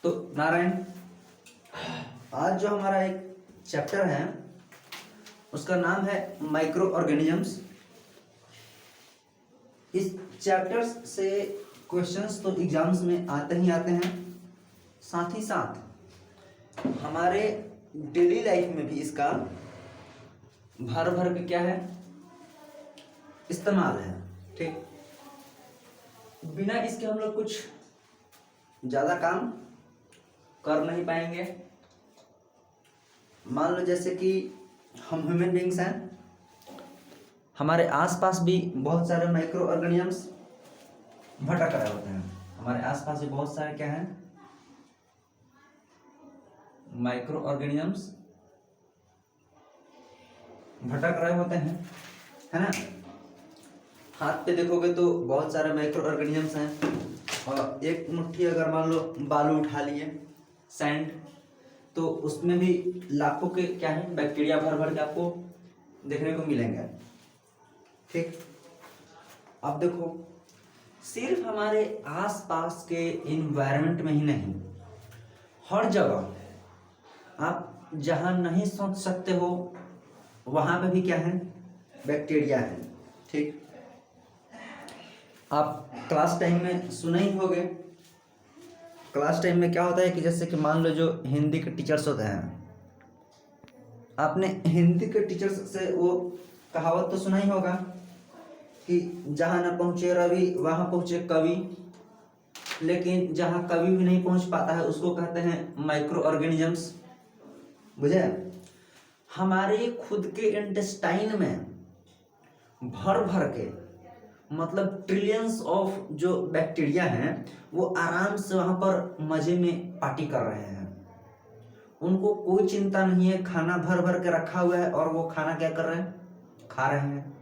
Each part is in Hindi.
तो नारायण, आज जो हमारा एक चैप्टर है उसका नाम है माइक्रो ऑर्गेनिजम्स। इस चैप्टर से क्वेश्चंस तो एग्जाम्स में आते ही आते हैं, साथ ही साथ हमारे डेली लाइफ में भी इसका भर भर के क्या है, इस्तेमाल है। ठीक, बिना इसके हम लोग कुछ ज़्यादा काम कर नहीं पाएंगे। मान लो जैसे कि हम ह्यूमन बींग्स हैं, हमारे आसपास भी बहुत सारे माइक्रो ऑर्गेनिजम्स भटक रहे होते हैं। हमारे आसपास भी बहुत सारे क्या हैं, माइक्रो ऑर्गेनिजम्स भटक रहे होते हैं, है ना। हाथ पे देखोगे तो बहुत सारे माइक्रो ऑर्गेनिजम्स हैं, और एक मुट्ठी अगर मान लो बालू उठा लिए, सैंड, तो उसमें भी लाखों के क्या है, बैक्टीरिया भर भर के आपको देखने को मिलेंगे। ठीक, अब देखो, सिर्फ हमारे आसपास के इन्वायरमेंट में ही नहीं, हर जगह आप जहाँ नहीं सोच सकते हो वहाँ पे भी क्या है, बैक्टीरिया है। ठीक, आप क्लास टाइम में सुने ही होंगे, क्लास टाइम में क्या होता है कि जैसे कि मान लो जो हिंदी के टीचर्स होते हैं, आपने हिंदी के टीचर्स से वो कहावत तो सुना ही होगा कि जहाँ न पहुँचे रवि वहाँ पहुँचे कवि, लेकिन जहाँ कवि भी नहीं पहुँच पाता है उसको कहते हैं माइक्रो ऑर्गेनिजम्स। बुझे? हमारे खुद के इंटेस्टाइन में भर भर के, मतलब ट्रिलियंस ऑफ जो बैक्टीरिया हैं वो आराम से वहाँ पर मज़े में पार्टी कर रहे हैं। उनको कोई चिंता नहीं है, खाना भर भर के रखा हुआ है और वो खाना क्या कर रहे हैं, खा रहे हैं।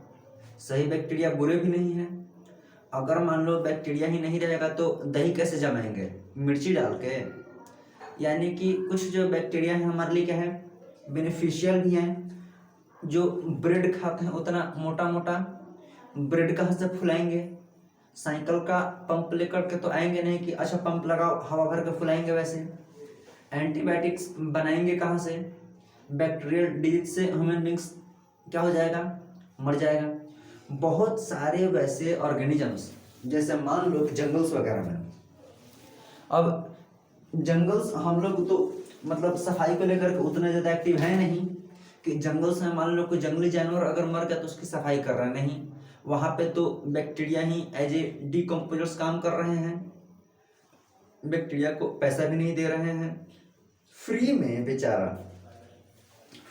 सही बैक्टीरिया बुरे भी नहीं हैं। अगर मान लो बैक्टीरिया ही नहीं रहेगा तो दही कैसे जमाएंगे, मिर्ची डाल के। यानी कि कुछ जो बैक्टीरिया हैं हमारे लिए क्या है, बेनिफिशियल भी हैं। जो ब्रेड खाते हैं उतना मोटा मोटा ब्रेड कहाँ से फुलाएंगे, साइकिल का पंप लेकर के तो आएंगे नहीं कि अच्छा पंप लगाओ हवा भर के फुलाएंगे। वैसे एंटीबायोटिक्स बनाएंगे कहाँ से, बैक्टीरियल डिजीज से ह्यूमन बींग्स क्या हो जाएगा, मर जाएगा। बहुत सारे वैसे ऑर्गेनिजम्स, जैसे मान लो कि जंगल्स वगैरह में, अब जंगल्स हम लोग तो मतलब सफाई को लेकर के उतने ज़्यादा एक्टिव है नहीं कि जंगल्स में मान लो कोई जंगली जानवर अगर मर गया तो उसकी सफाई कर रहा नहीं। वहाँ पे तो बैक्टीरिया ही एज ए डिकम्पोजर्स काम कर रहे हैं, बैक्टीरिया को पैसा भी नहीं दे रहे हैं, फ्री में बेचारा,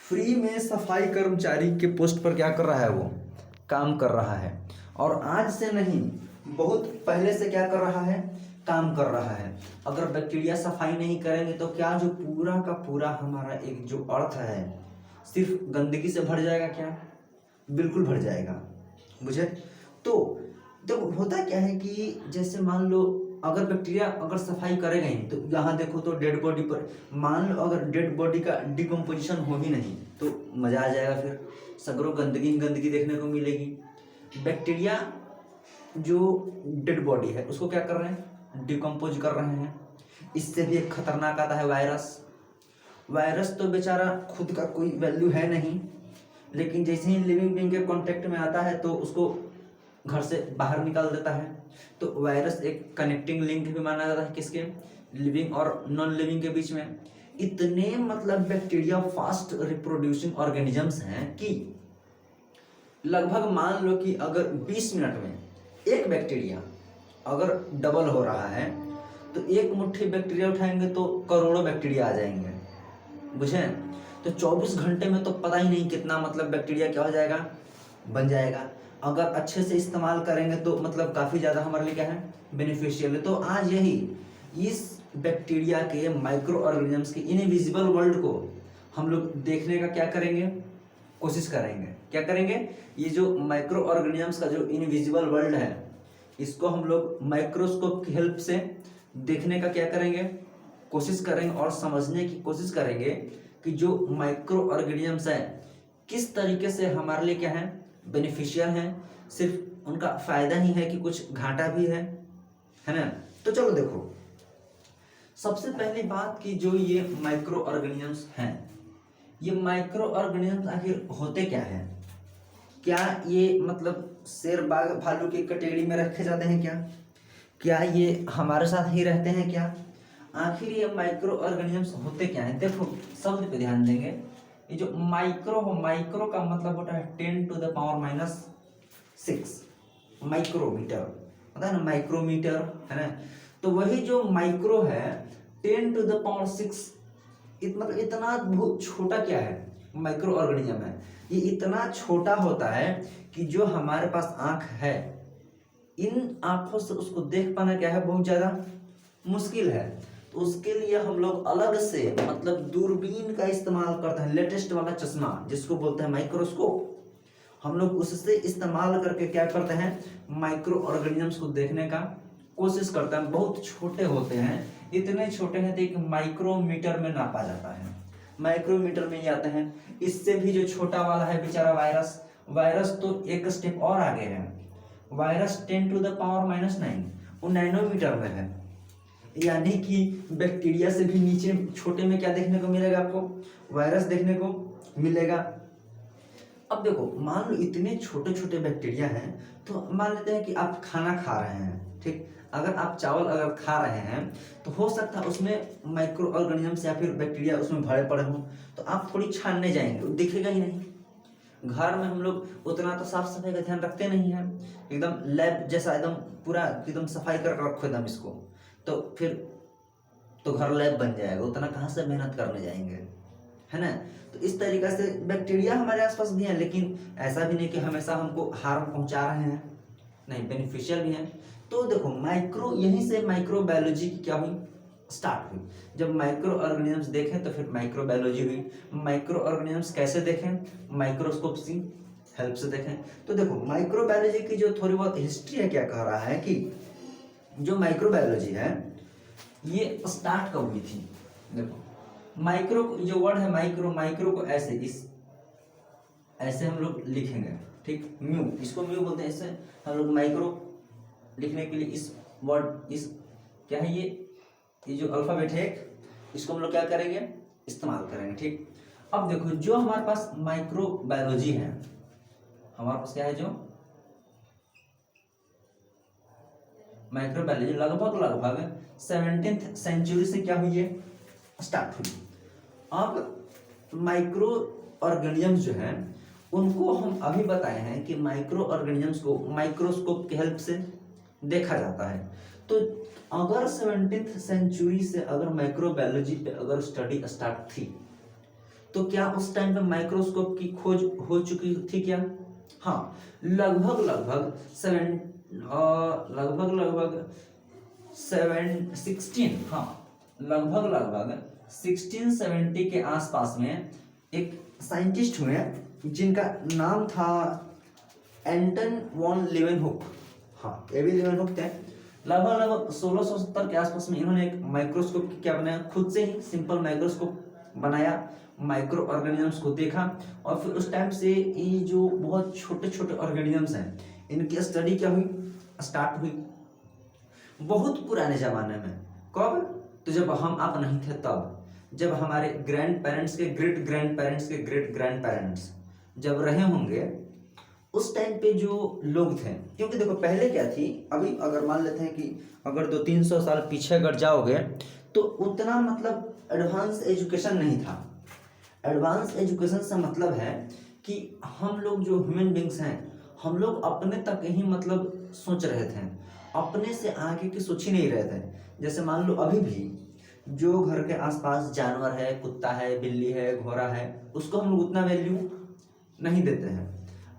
फ्री में सफाई कर्मचारी के पोस्ट पर क्या कर रहा है, वो काम कर रहा है। और आज से नहीं, बहुत पहले से क्या कर रहा है, काम कर रहा है। अगर बैक्टीरिया सफाई नहीं करेंगे तो क्या जो पूरा का पूरा हमारा एक जो अर्थ है सिर्फ गंदगी से भर जाएगा क्या, बिल्कुल भर जाएगा। बुझे? तो देखो होता क्या है कि जैसे मान लो अगर बैक्टीरिया अगर सफाई करेगा ही तो यहाँ देखो तो डेड बॉडी पर, मान लो अगर डेड बॉडी का डिकम्पोजिशन हो ही नहीं तो मज़ा आ जाएगा, फिर सगरों गंदगी गंदगी देखने को मिलेगी। बैक्टीरिया जो डेड बॉडी है उसको क्या कर रहे हैं, डिकम्पोज कर रहे हैं। इससे भी एक खतरनाक आता है वायरस। वायरस तो बेचारा खुद का कोई वैल्यू है नहीं, लेकिन जैसे ही लिविंग बीइंग के कांटेक्ट में आता है तो उसको घर से बाहर निकाल देता है। तो वायरस एक कनेक्टिंग लिंक भी माना जाता है, किसके, लिविंग और नॉन लिविंग के बीच में। इतने मतलब बैक्टीरिया फास्ट रिप्रोड्यूसिंग ऑर्गेनिजम्स हैं कि लगभग मान लो कि अगर 20 मिनट में एक बैक्टीरिया अगर डबल हो रहा है तो एक मुट्ठी बैक्टीरिया उठाएंगे तो करोड़ों बैक्टीरिया आ जाएंगे। बुझे? तो 24 घंटे में तो पता ही नहीं कितना मतलब बैक्टीरिया क्या हो जाएगा, बन जाएगा। अगर अच्छे से इस्तेमाल करेंगे तो मतलब काफ़ी ज़्यादा हमारे लिए क्या है, बेनिफिशियल है। तो आज यही इस बैक्टीरिया के माइक्रो ऑर्गेनिजम्स के इनविजिबल वर्ल्ड को हम लोग देखने का क्या करेंगे, कोशिश करेंगे। क्या करेंगे, ये जो माइक्रो ऑर्गेनिजम्स का जो इनविजिबल वर्ल्ड है इसको हम लोग माइक्रोस्कोप की हेल्प से देखने का क्या करेंगे, कोशिश करेंगे और समझने की कोशिश करेंगे कि जो माइक्रो ऑर्गेनिजम्स हैं किस तरीके से हमारे लिए क्या है, बेनिफिशियल है। सिर्फ उनका फायदा ही है कि कुछ घाटा भी है ना। तो चलो देखो, सबसे पहली बात कि जो ये माइक्रो ऑर्गेनिजम्स हैं, ये माइक्रो ऑर्गेनिजम्स आखिर होते क्या हैं? क्या ये मतलब शेर बाघ भालू की कैटेगरी में रखे जाते हैं क्या? क्या ये हमारे साथ ही रहते हैं क्या? आखिर ये माइक्रो ऑर्गेनिजम्स होते क्या हैं? देखो शब्द पे ध्यान देंगे। ये जो माइक्रो हो, माइक्रो का मतलब होता है 10⁻⁻⁶ माइक्रोमीटर, पता है ना, माइक्रोमीटर है ना। तो वही जो माइक्रो है 10⁻⁶, मतलब इतना बहुत छोटा क्या है, माइक्रो ऑर्गेनिज्म है। ये इतना छोटा होता है कि जो हमारे पास आंख है, इन आंखों से उसको देख पाना क्या है, बहुत ज्यादा मुश्किल है। तो उसके लिए हम लोग अलग से मतलब दूरबीन का इस्तेमाल करते हैं, लेटेस्ट वाला चश्मा जिसको बोलते हैं माइक्रोस्कोप। हम लोग उससे इस्तेमाल करके क्या करते हैं, माइक्रो ऑर्गेनिजम्स को देखने का कोशिश करते हैं। बहुत छोटे होते हैं, इतने छोटे हैं कि माइक्रोमीटर में नापा जाता है, माइक्रोमीटर में ही आते हैं। इससे भी जो छोटा वाला है बेचारा वायरस, वायरस तो एक स्टेप और आगे है। वायरस 10⁻⁹ वो नैनोमीटर में है, यानी कि बैक्टीरिया से भी नीचे छोटे में क्या देखने को मिलेगा आपको, वायरस देखने को मिलेगा। अब देखो मान लो इतने छोटे छोटे बैक्टीरिया हैं, तो मान लेते हैं कि आप खाना खा रहे हैं, ठीक, अगर आप चावल अगर खा रहे हैं तो हो सकता है उसमें माइक्रो ऑर्गेनिजम्स या फिर बैक्टीरिया उसमें भरे पड़े हों, तो आप थोड़ी छानने जाएंगे, वो दिखेगा ही नहीं। घर में हम लोग उतना तो साफ सफाई का ध्यान रखते नहीं हैं, एकदम लैब जैसा एकदम पूरा एकदम सफाई कर रखो एकदम इसको, तो फिर तो घर लैब बन जाएगा, उतना कहाँ से मेहनत करने जाएंगे, है ना। तो इस तरीके से बैक्टीरिया हमारे आसपास भी हैं, लेकिन ऐसा भी नहीं कि हमेशा हमको हार्म पहुंचा रहे हैं, नहीं, बेनिफिशियल भी हैं। तो देखो माइक्रो, यहीं से माइक्रो बायोलॉजी की क्या हुई, स्टार्ट हुई। जब माइक्रो ऑर्गेनिजम्स देखें तो फिर माइक्रो बायोलॉजी हुई। माइक्रो ऑर्गेनिजम्स कैसे देखें, माइक्रोस्कोप की हेल्प से देखें। तो देखो माइक्रो बायोलॉजी की जो थोड़ी बहुत हिस्ट्री है, क्या कह रहा है कि जो माइक्रो बायोलॉजी है ये स्टार्ट कब हुई थी। देखो माइक्रो जो वर्ड है माइक्रो, माइक्रो को ऐसे ऐसे हम लोग लिखेंगे, ठीक, म्यू, इसको म्यू बोलते हैं। इससे हम लोग माइक्रो लिखने के लिए इस वर्ड, इस क्या है ये जो अल्फाबेट है इसको हम लोग क्या करेंगे, इस्तेमाल करेंगे, ठीक। अब देखो जो हमारे पास माइक्रो बायोलॉजी है, हमारे पास क्या है, जो माइक्रो बायोलॉजी लगभग 17th सेंचुरी से क्या हुई है, स्टार्ट हुई। अब माइक्रो ऑर्गेनिजम्स जो हैं उनको हम अभी बताए हैं कि माइक्रो ऑर्गेनिजम्स को माइक्रोस्कोप की हेल्प से देखा जाता है। तो अगर 17th सेंचुरी से अगर माइक्रो बायोलॉजी पे अगर स्टडी स्टार्ट थी, तो क्या उस टाइम पे माइक्रोस्कोप की खोज हो चुकी थी क्या? हाँ, लगभग लगभग 1670 के आसपास में एक साइंटिस्ट हुए जिनका नाम था एंटन वॉन लेवेनहुक। हाँ, एवी लेवेनहुक थे। लगभग 1670 के आसपास में इन्होंने एक माइक्रोस्कोप क्या बनाया, खुद से ही सिंपल माइक्रोस्कोप बनाया, माइक्रो ऑर्गेनिजम्स को देखा, और फिर उस टाइम से ये जो बहुत छोटे छोटे ऑर्गेनिजम्स हैं इनकी स्टडी क्या हुई, स्टार्ट हुई। बहुत पुराने जमाने में, कब, तो जब हम आप नहीं थे तब, जब हमारे ग्रैंड पेरेंट्स के ग्रेट ग्रैंड पेरेंट्स के ग्रेट ग्रैंड पेरेंट्स जब रहे होंगे, उस टाइम पे जो लोग थे, क्योंकि देखो पहले क्या थी, अभी अगर मान लेते हैं कि अगर 200-300 साल पीछे अगर जाओगे तो उतना मतलब एडवांस एजुकेशन नहीं था। एडवांस एजुकेशन से मतलब है कि हम लोग जो ह्यूमन बींग्स हैं, हम लोग अपने तक ही मतलब सोच रहे थे, अपने से आगे की सोच ही नहीं रहे थे। जैसे मान लो अभी भी जो घर के आसपास जानवर है, कुत्ता है, बिल्ली है, घोड़ा है, उसको हम लोग उतना वैल्यू नहीं देते हैं।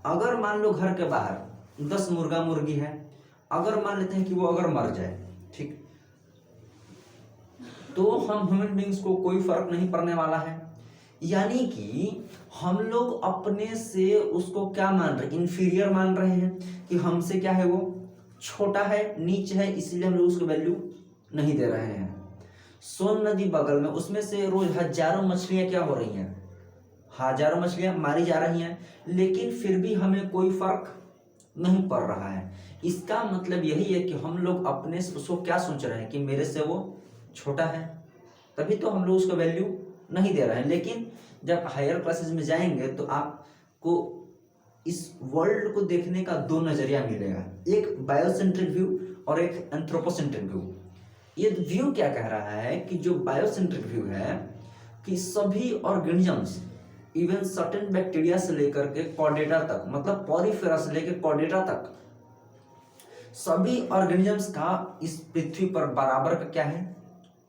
अगर मान लो घर के बाहर 10 मुर्गा मुर्गी है, अगर मान लेते हैं कि वो अगर मर जाए, ठीक, तो हम ह्यूमन बींग्स को कोई फर्क नहीं पड़ने वाला है। यानी कि हम लोग अपने से उसको क्या मान रहे, इंफीरियर मान रहे हैं, कि हमसे क्या है, वो छोटा है, नीच है, इसलिए हम लोग उसको वैल्यू नहीं दे रहे हैं। सोन नदी बगल में, उसमें से रोज हजारों मछलियां क्या हो रही हैं, हजारों मछलियां मारी जा रही हैं, लेकिन फिर भी हमें कोई फर्क नहीं पड़ रहा है। इसका मतलब यही है कि हम लोग अपने से उसको क्या सोच रहे हैं कि मेरे से वो छोटा है, तभी तो हम लोग उसको वैल्यू नहीं दे रहे हैं। लेकिन जब हायर क्लासेस में जाएंगे तो आपको इस वर्ल्ड को देखने का दो नजरिया मिलेगा, एक बायोसेंट्रिक व्यू और एक एंथ्रोपोसेंट्रिक व्यू। ये व्यू क्या कह रहा है कि जो बायोसेंट्रिक व्यू है कि सभी ऑर्गेनिजम्स, इवन सर्टेन बैक्टीरिया से लेकर के कॉर्डेटा तक, मतलब पॉलीफेरा से लेकर कॉर्डेटा तक, सभी ऑर्गेनिजम्स का इस पृथ्वी पर बराबर का क्या है,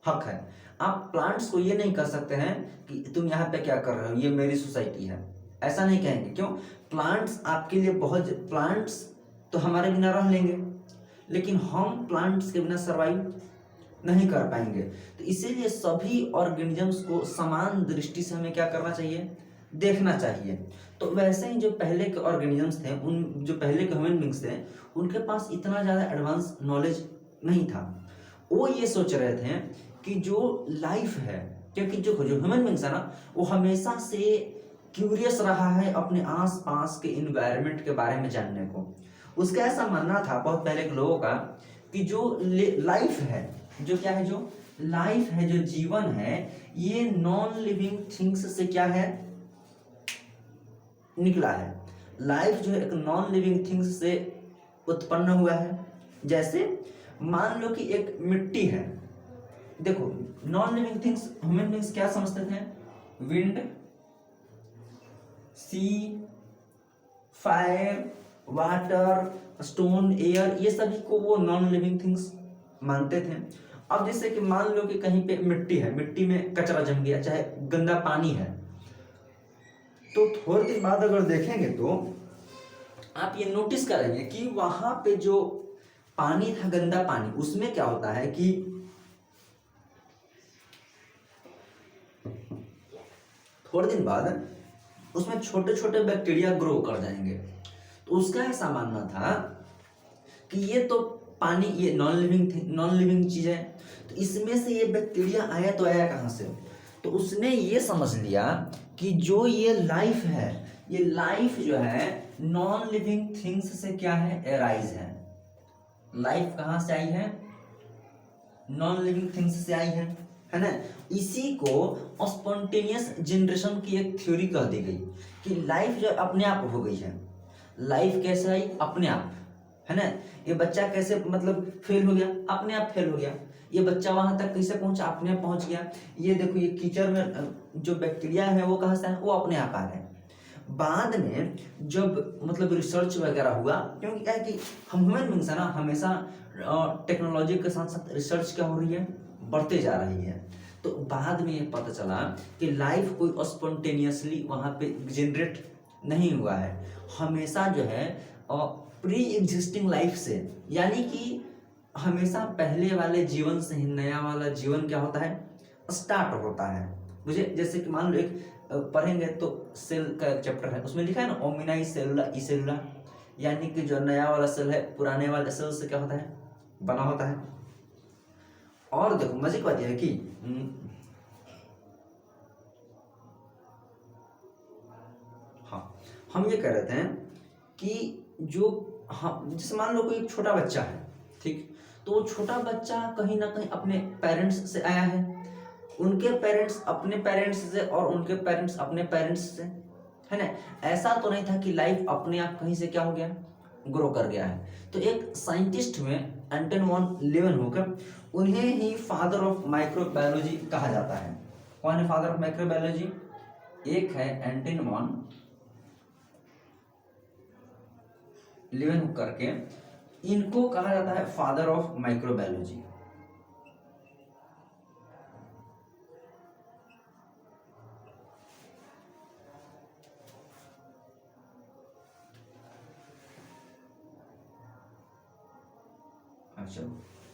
हक है। आप प्लांट्स को ये नहीं कह सकते हैं कि तुम यहाँ पे क्या कर रहे हो, ये मेरी सोसाइटी है, ऐसा नहीं कहेंगे। क्यों? प्लांट्स आपके लिए बहुत, प्लांट्स तो हमारे बिना रह लेंगे, लेकिन हम प्लांट्स के बिना सर्वाइव नहीं कर पाएंगे। तो इसीलिए सभी ऑर्गेनिजम्स को समान दृष्टि से हमें क्या करना चाहिए, देखना चाहिए। तो वैसे ही जो पहले के ऑर्गेनिजम्स थे, उन जो पहले के ह्यूमन बींग्स थे, उनके पास इतना ज़्यादा एडवांस नॉलेज नहीं था। वो ये सोच रहे थे कि जो लाइफ है, क्योंकि जो ह्यूमन बींग्स है ना, वो हमेशा से क्यूरियस रहा है अपने आसपास के इन्वायरमेंट के बारे में जानने को। उसका ऐसा मानना था बहुत पहले के लोगों का कि जो लाइफ है, जो क्या है, जो लाइफ है, जो जीवन है, ये नॉन लिविंग थिंग्स से क्या है, निकला है। लाइफ जो है एक नॉन लिविंग थिंग्स से उत्पन्न हुआ है। जैसे मान लो कि एक मिट्टी है, देखो non living things human beings क्या समझते थे, विंड, सी, फायर, वाटर, स्टोन, एयर, ये सभी को वो नॉन लिविंग थिंग्स मानते थे। अब जैसे कि मान लो कि कहीं पे मिट्टी है, मिट्टी में कचरा जम गया, चाहे गंदा पानी है, तो थोड़ी देर बाद अगर देखेंगे तो आप ये नोटिस करेंगे कि वहां पे जो पानी था, गंदा पानी, उसमें क्या होता है कि थोड़े दिन बाद उसमें छोटे छोटे बैक्टीरिया ग्रो कर जाएंगे। तो उसका ऐसा मानना था कि ये तो पानी, ये नॉन लिविंग चीज है, तो इसमें से ये बैक्टीरिया आया तो आया कहाँ से। तो उसने ये समझ लिया कि जो ये लाइफ है, ये लाइफ जो है नॉन लिविंग थिंग्स से क्या है, एराइज है। लाइफ कहाँ से आई है, नॉन लिविंग थिंग्स से आई है ना। इसी को स्पॉन्टेनियस जनरेशन की एक थ्योरी कह दी गई कि लाइफ जो अपने आप हो गई है। लाइफ कैसे आई, अपने आप, है ना। ये बच्चा कैसे मतलब फेल हो गया, अपने आप फेल हो गया। ये बच्चा वहां तक कैसे पहुंचा, अपने आप पहुंच गया। ये देखो ये कीचड़ में जो बैक्टीरिया है वो कहाँ से है, वो अपने आप आ गए। बाद में जब मतलब रिसर्च वगैरह हुआ, क्योंकि क्या है कि हम ह्यूमन बींग्स है ना, हमेशा टेक्नोलॉजी के साथ साथ रिसर्च क्या हो रही है, बढ़ते जा रही है। तो बाद में ये पता चला कि लाइफ कोई स्पॉन्टेनियसली वहां पे जनरेट नहीं हुआ है, हमेशा जो है प्री एग्जिस्टिंग लाइफ से, यानी कि हमेशा पहले वाले जीवन से ही नया वाला जीवन क्या होता है, स्टार्ट होता है। मुझे जैसे कि मान लो एक पढ़ेंगे तो सेल का एक चैप्टर है, उसमें लिखा है ना ओमिनाई सेलुला ई सेलुला, यानी कि जो नया वाला सेल है पुराने वाले सेल से क्या होता है, बना होता है। और देखो मजे की बात यह है कि हाँ, हम ये कह रहे थे कि जो हम जैसे मान लो कोई एक छोटा बच्चा है, ठीक, तो वो छोटा बच्चा कहीं ना कहीं अपने पेरेंट्स से आया है, उनके पेरेंट्स अपने पेरेंट्स से, और उनके पेरेंट्स अपने पेरेंट्स से, है ना। ऐसा तो नहीं था कि लाइफ अपने आप कहीं से क्या हो गया, ग्रो कर गया है। तो एक साइंटिस्ट में एंटन वॉन लीवेनहुकर, उन्हें ही फादर ऑफ माइक्रोबायोलॉजी कहा जाता है। कौन है फादर ऑफ माइक्रोबायोलॉजी? एक है एंटन वॉन लीवेनहुकर के, इनको कहा जाता है father of microbiology.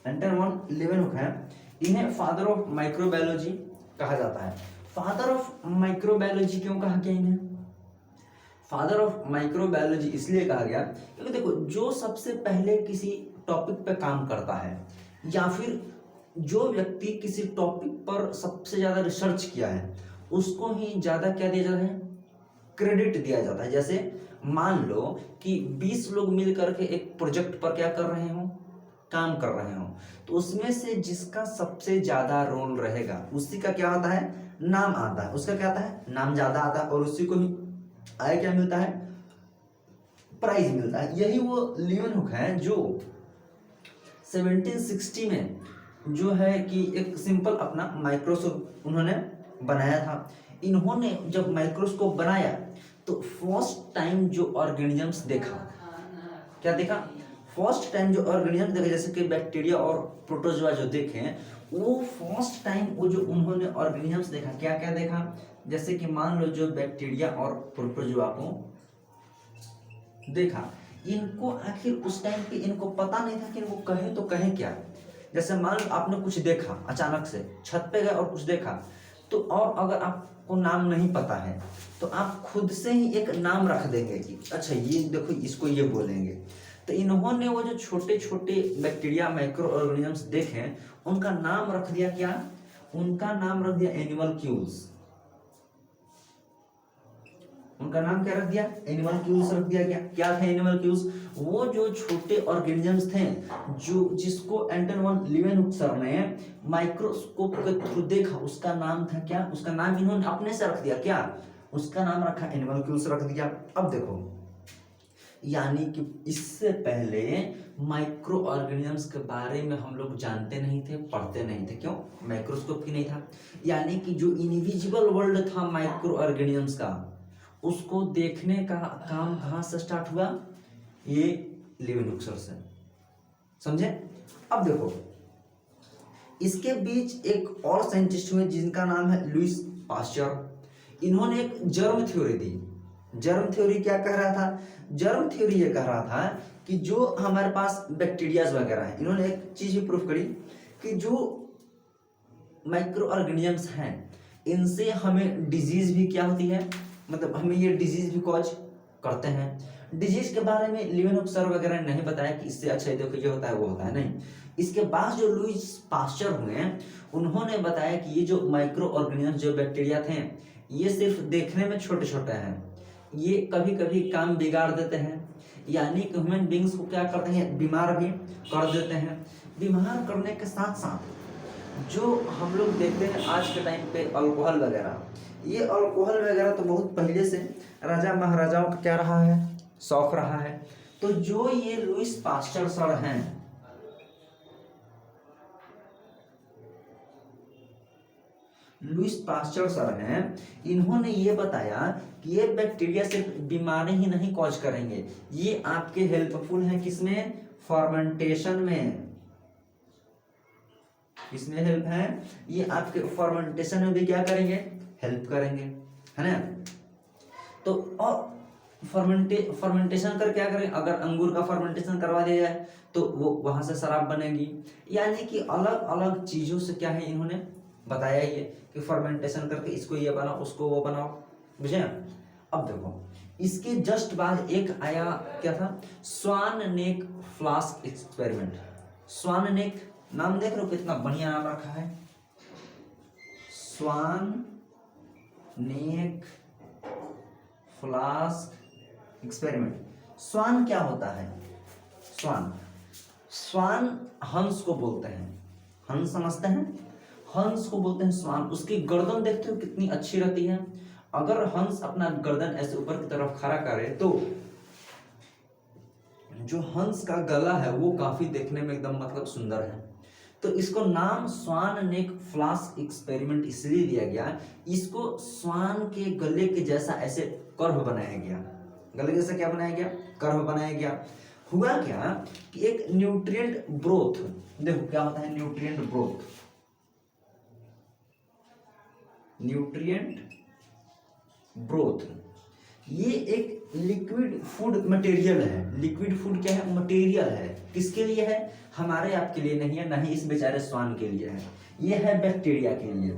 Anton von Leeuwenhoek है, इन्हें फादर ऑफ माइक्रोबायोलॉजी कहा जाता है। फादर ऑफ माइक्रोबायोलॉजी क्यों कहा गया इन्हें? फादर ऑफ माइक्रोबायोलॉजी इसलिए कहा गया क्योंकि देखो, जो सबसे पहले किसी टॉपिक पे काम करता है, या फिर जो व्यक्ति किसी टॉपिक पर सबसे ज्यादा रिसर्च किया है, उसको ही ज्यादा क्या दिया जाता है, क्रेडिट दिया जाता है। जैसे मान लो कि 20 लोग मिल करके एक प्रोजेक्ट पर क्या कर रहे हो, काम कर रहे हो, तो उसमें से जिसका सबसे ज्यादा रोल रहेगा उसी का क्या आता है, नाम आता है, उसका क्या आता है, नाम ज्यादा आता है, और उसी को ही आय क्या मिलता है, प्राइज मिलता है। यही वो लियोनहुक है जो 1760 में जो है कि एक सिंपल अपना माइक्रोस्कोप उन्होंने बनाया था। इन्होंने जब माइक्रोस्कोप बनाया तो फर्स्ट टाइम जो ऑर्गेनिजम्स देखा, क्या देखा, फर्स्ट टाइम जो ऑर्गेनिज्म देखे, जैसे कि बैक्टीरिया और प्रोटोजोआ जो देखे, वो फर्स्ट टाइम वो जो उन्होंने ऑर्गेनिजम्स देखा, क्या क्या देखा, जैसे कि मान लो जो बैक्टीरिया और प्रोटोजोआ को देखा, इनको आखिर उस टाइम पे इनको पता नहीं था कि इनको कहे तो कहे क्या। जैसे मान लो आपने कुछ देखा, अचानक से छत पे गए और कुछ देखा, तो और अगर आपको नाम नहीं पता है तो आप खुद से ही एक नाम रख देंगे कि अच्छा ये देखो इसको ये बोलेंगे। तो इन्होंने वो जो छोटे छोटे बैक्टीरिया माइक्रो ऑर्गेनिजम्स देखे, उनका नाम रख दिया क्या, उनका नाम रख दिया एनिमल्क्यूल्स। उनका नाम क्या रख दिया, एनिमल्क्यूल्स रख दिया। क्या थे एनिमल्क्यूल्स, वो जो छोटे ऑर्गेनिजम्स थे जो जिसको एंटन वन लीवेनहुक सर ने माइक्रोस्कोप के थ्रू देखा, उसका नाम था क्या, उसका नाम इन्होंने अपने से रख दिया, क्या, उसका नाम रखा एनिमल्क्यूल्स रख दिया। अब देखो, यानी कि इससे पहले माइक्रो ऑर्गेनिजम्स के बारे में हम लोग जानते नहीं थे, पढ़ते नहीं थे, क्यों, माइक्रोस्कोप ही नहीं था। यानी कि जो इनविजिबल वर्ल्ड था माइक्रो ऑर्गेनिजम्स का, उसको देखने का काम कहाँ से स्टार्ट हुआ, ये लीवेनहुक सर से, समझे। अब देखो, इसके बीच एक और साइंटिस्ट हुए जिनका नाम है लुईस पास्चर। इन्होंने एक जर्म थ्योरी दी। जर्म थ्योरी क्या कह रहा था, जर्म थ्योरी ये कह रहा था कि जो हमारे पास बैक्टीरियाज वगैरह है, इन्होंने एक चीज भी प्रूफ करी कि जो माइक्रो ऑर्गेनिजम्स हैं इनसे हमें डिजीज भी क्या होती है, मतलब हमें ये डिजीज भी कॉज करते हैं। डिजीज के बारे में लीवेनहुक सर वगैरह ने नहीं बताया कि इससे अच्छा देखो ये होता है वो होता है, नहीं। इसके बाद जो लुईस पास्चर हुए, उन्होंने बताया कि ये जो माइक्रो ऑर्गेनिज्म जो बैक्टीरिया थे, ये सिर्फ देखने में छोटे छोटे हैं, ये कभी कभी काम बिगाड़ देते हैं, यानी कि ह्यूमन बींग्स को क्या करते हैं, बीमार भी कर देते हैं। बीमार करने के साथ साथ जो हम लोग देखते हैं आज के टाइम पे अल्कोहल वगैरह, ये अल्कोहल वगैरह तो बहुत पहले से राजा महाराजाओं का क्या रहा है, शौक रहा है। तो जो ये लुईस पास्चर सर हैं, लुईस पास्चर सर हैं, इन्होंने ये बताया कि ये बैक्टीरिया सिर्फ बीमारी ही नहीं कॉज करेंगे, ये आपके हेल्पफुल हैं किसमें, फर्मेंटेशन में। किसमें हेल्प है, ये आपके फर्मेंटेशन में भी क्या करेंगे, हेल्प करेंगे, है ना। तो और फर्मेंटेशन कर क्या करें, अगर अंगूर का फर्मेंटेशन करवा दिया जाए तो वो वहां से शराब बनेगी। यानी कि अलग अलग चीजों से क्या है, इन्होंने बताया ये कि फर्मेंटेशन करके इसको ये बनाओ उसको वो बनाओ, बुझे। अब देखो, इसके जस्ट बाद एक आया, क्या था, स्वान नेक फ्लास्क एक्सपेरिमेंट। स्वान नेक नाम देख लो कितना बढ़िया नाम रखा है, स्वान नेक फ्लास्क एक्सपेरिमेंट। स्वान क्या होता है, स्वान, स्वान हंस को बोलते हैं, हंस समझते हैं, हंस को बोलते हैं स्वान। उसकी गर्दन देखते हो कितनी अच्छी रहती है, अगर हंस अपना गर्दन ऐसे ऊपर की तरफ खड़ा करे तो जो हंस का गला है वो काफी देखने में एकदम मतलब सुंदर है। तो इसको नाम स्वान नेक फ्लास्क एक्सपेरिमेंट इसलिए दिया गया, इसको स्वान के गले के जैसा ऐसे कर्व बनाया गया, गले जैसा क्या बनाया गया, कर्व बनाया गया। हुआ क्या कि एक न्यूट्रिएंट ब्रोथ, देखो क्या होता है न्यूट्रिएंट ब्रोथ, न्यूट्रिएंट ब्रोथ, ये एक लिक्विड फूड मटेरियल है। लिक्विड फूड क्या है, मटेरियल है, किसके लिए है, हमारे आपके लिए नहीं है, नहीं इस बेचारे स्वान के लिए है, ये है बैक्टीरिया के लिए।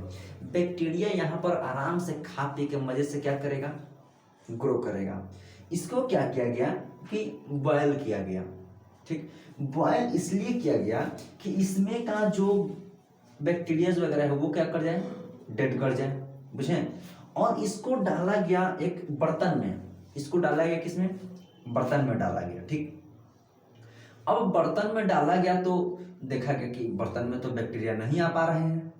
बैक्टीरिया यहाँ पर आराम से खा पी के मजे से क्या करेगा, ग्रो करेगा। इसको क्या किया गया कि बॉयल किया गया, ठीक, बॉयल इसलिए किया गया कि इसमें का जो बैक्टीरियाज वगैरह है वो क्या कर जाए, डेड कर जाए, बुझे। और इसको डाला गया एक बर्तन में, इसको डाला गया किसमें, बर्तन में डाला गया, ठीक। अब बर्तन में डाला गया तो देखा गया कि बर्तन में तो बैक्टीरिया नहीं आ पा रहे हैं,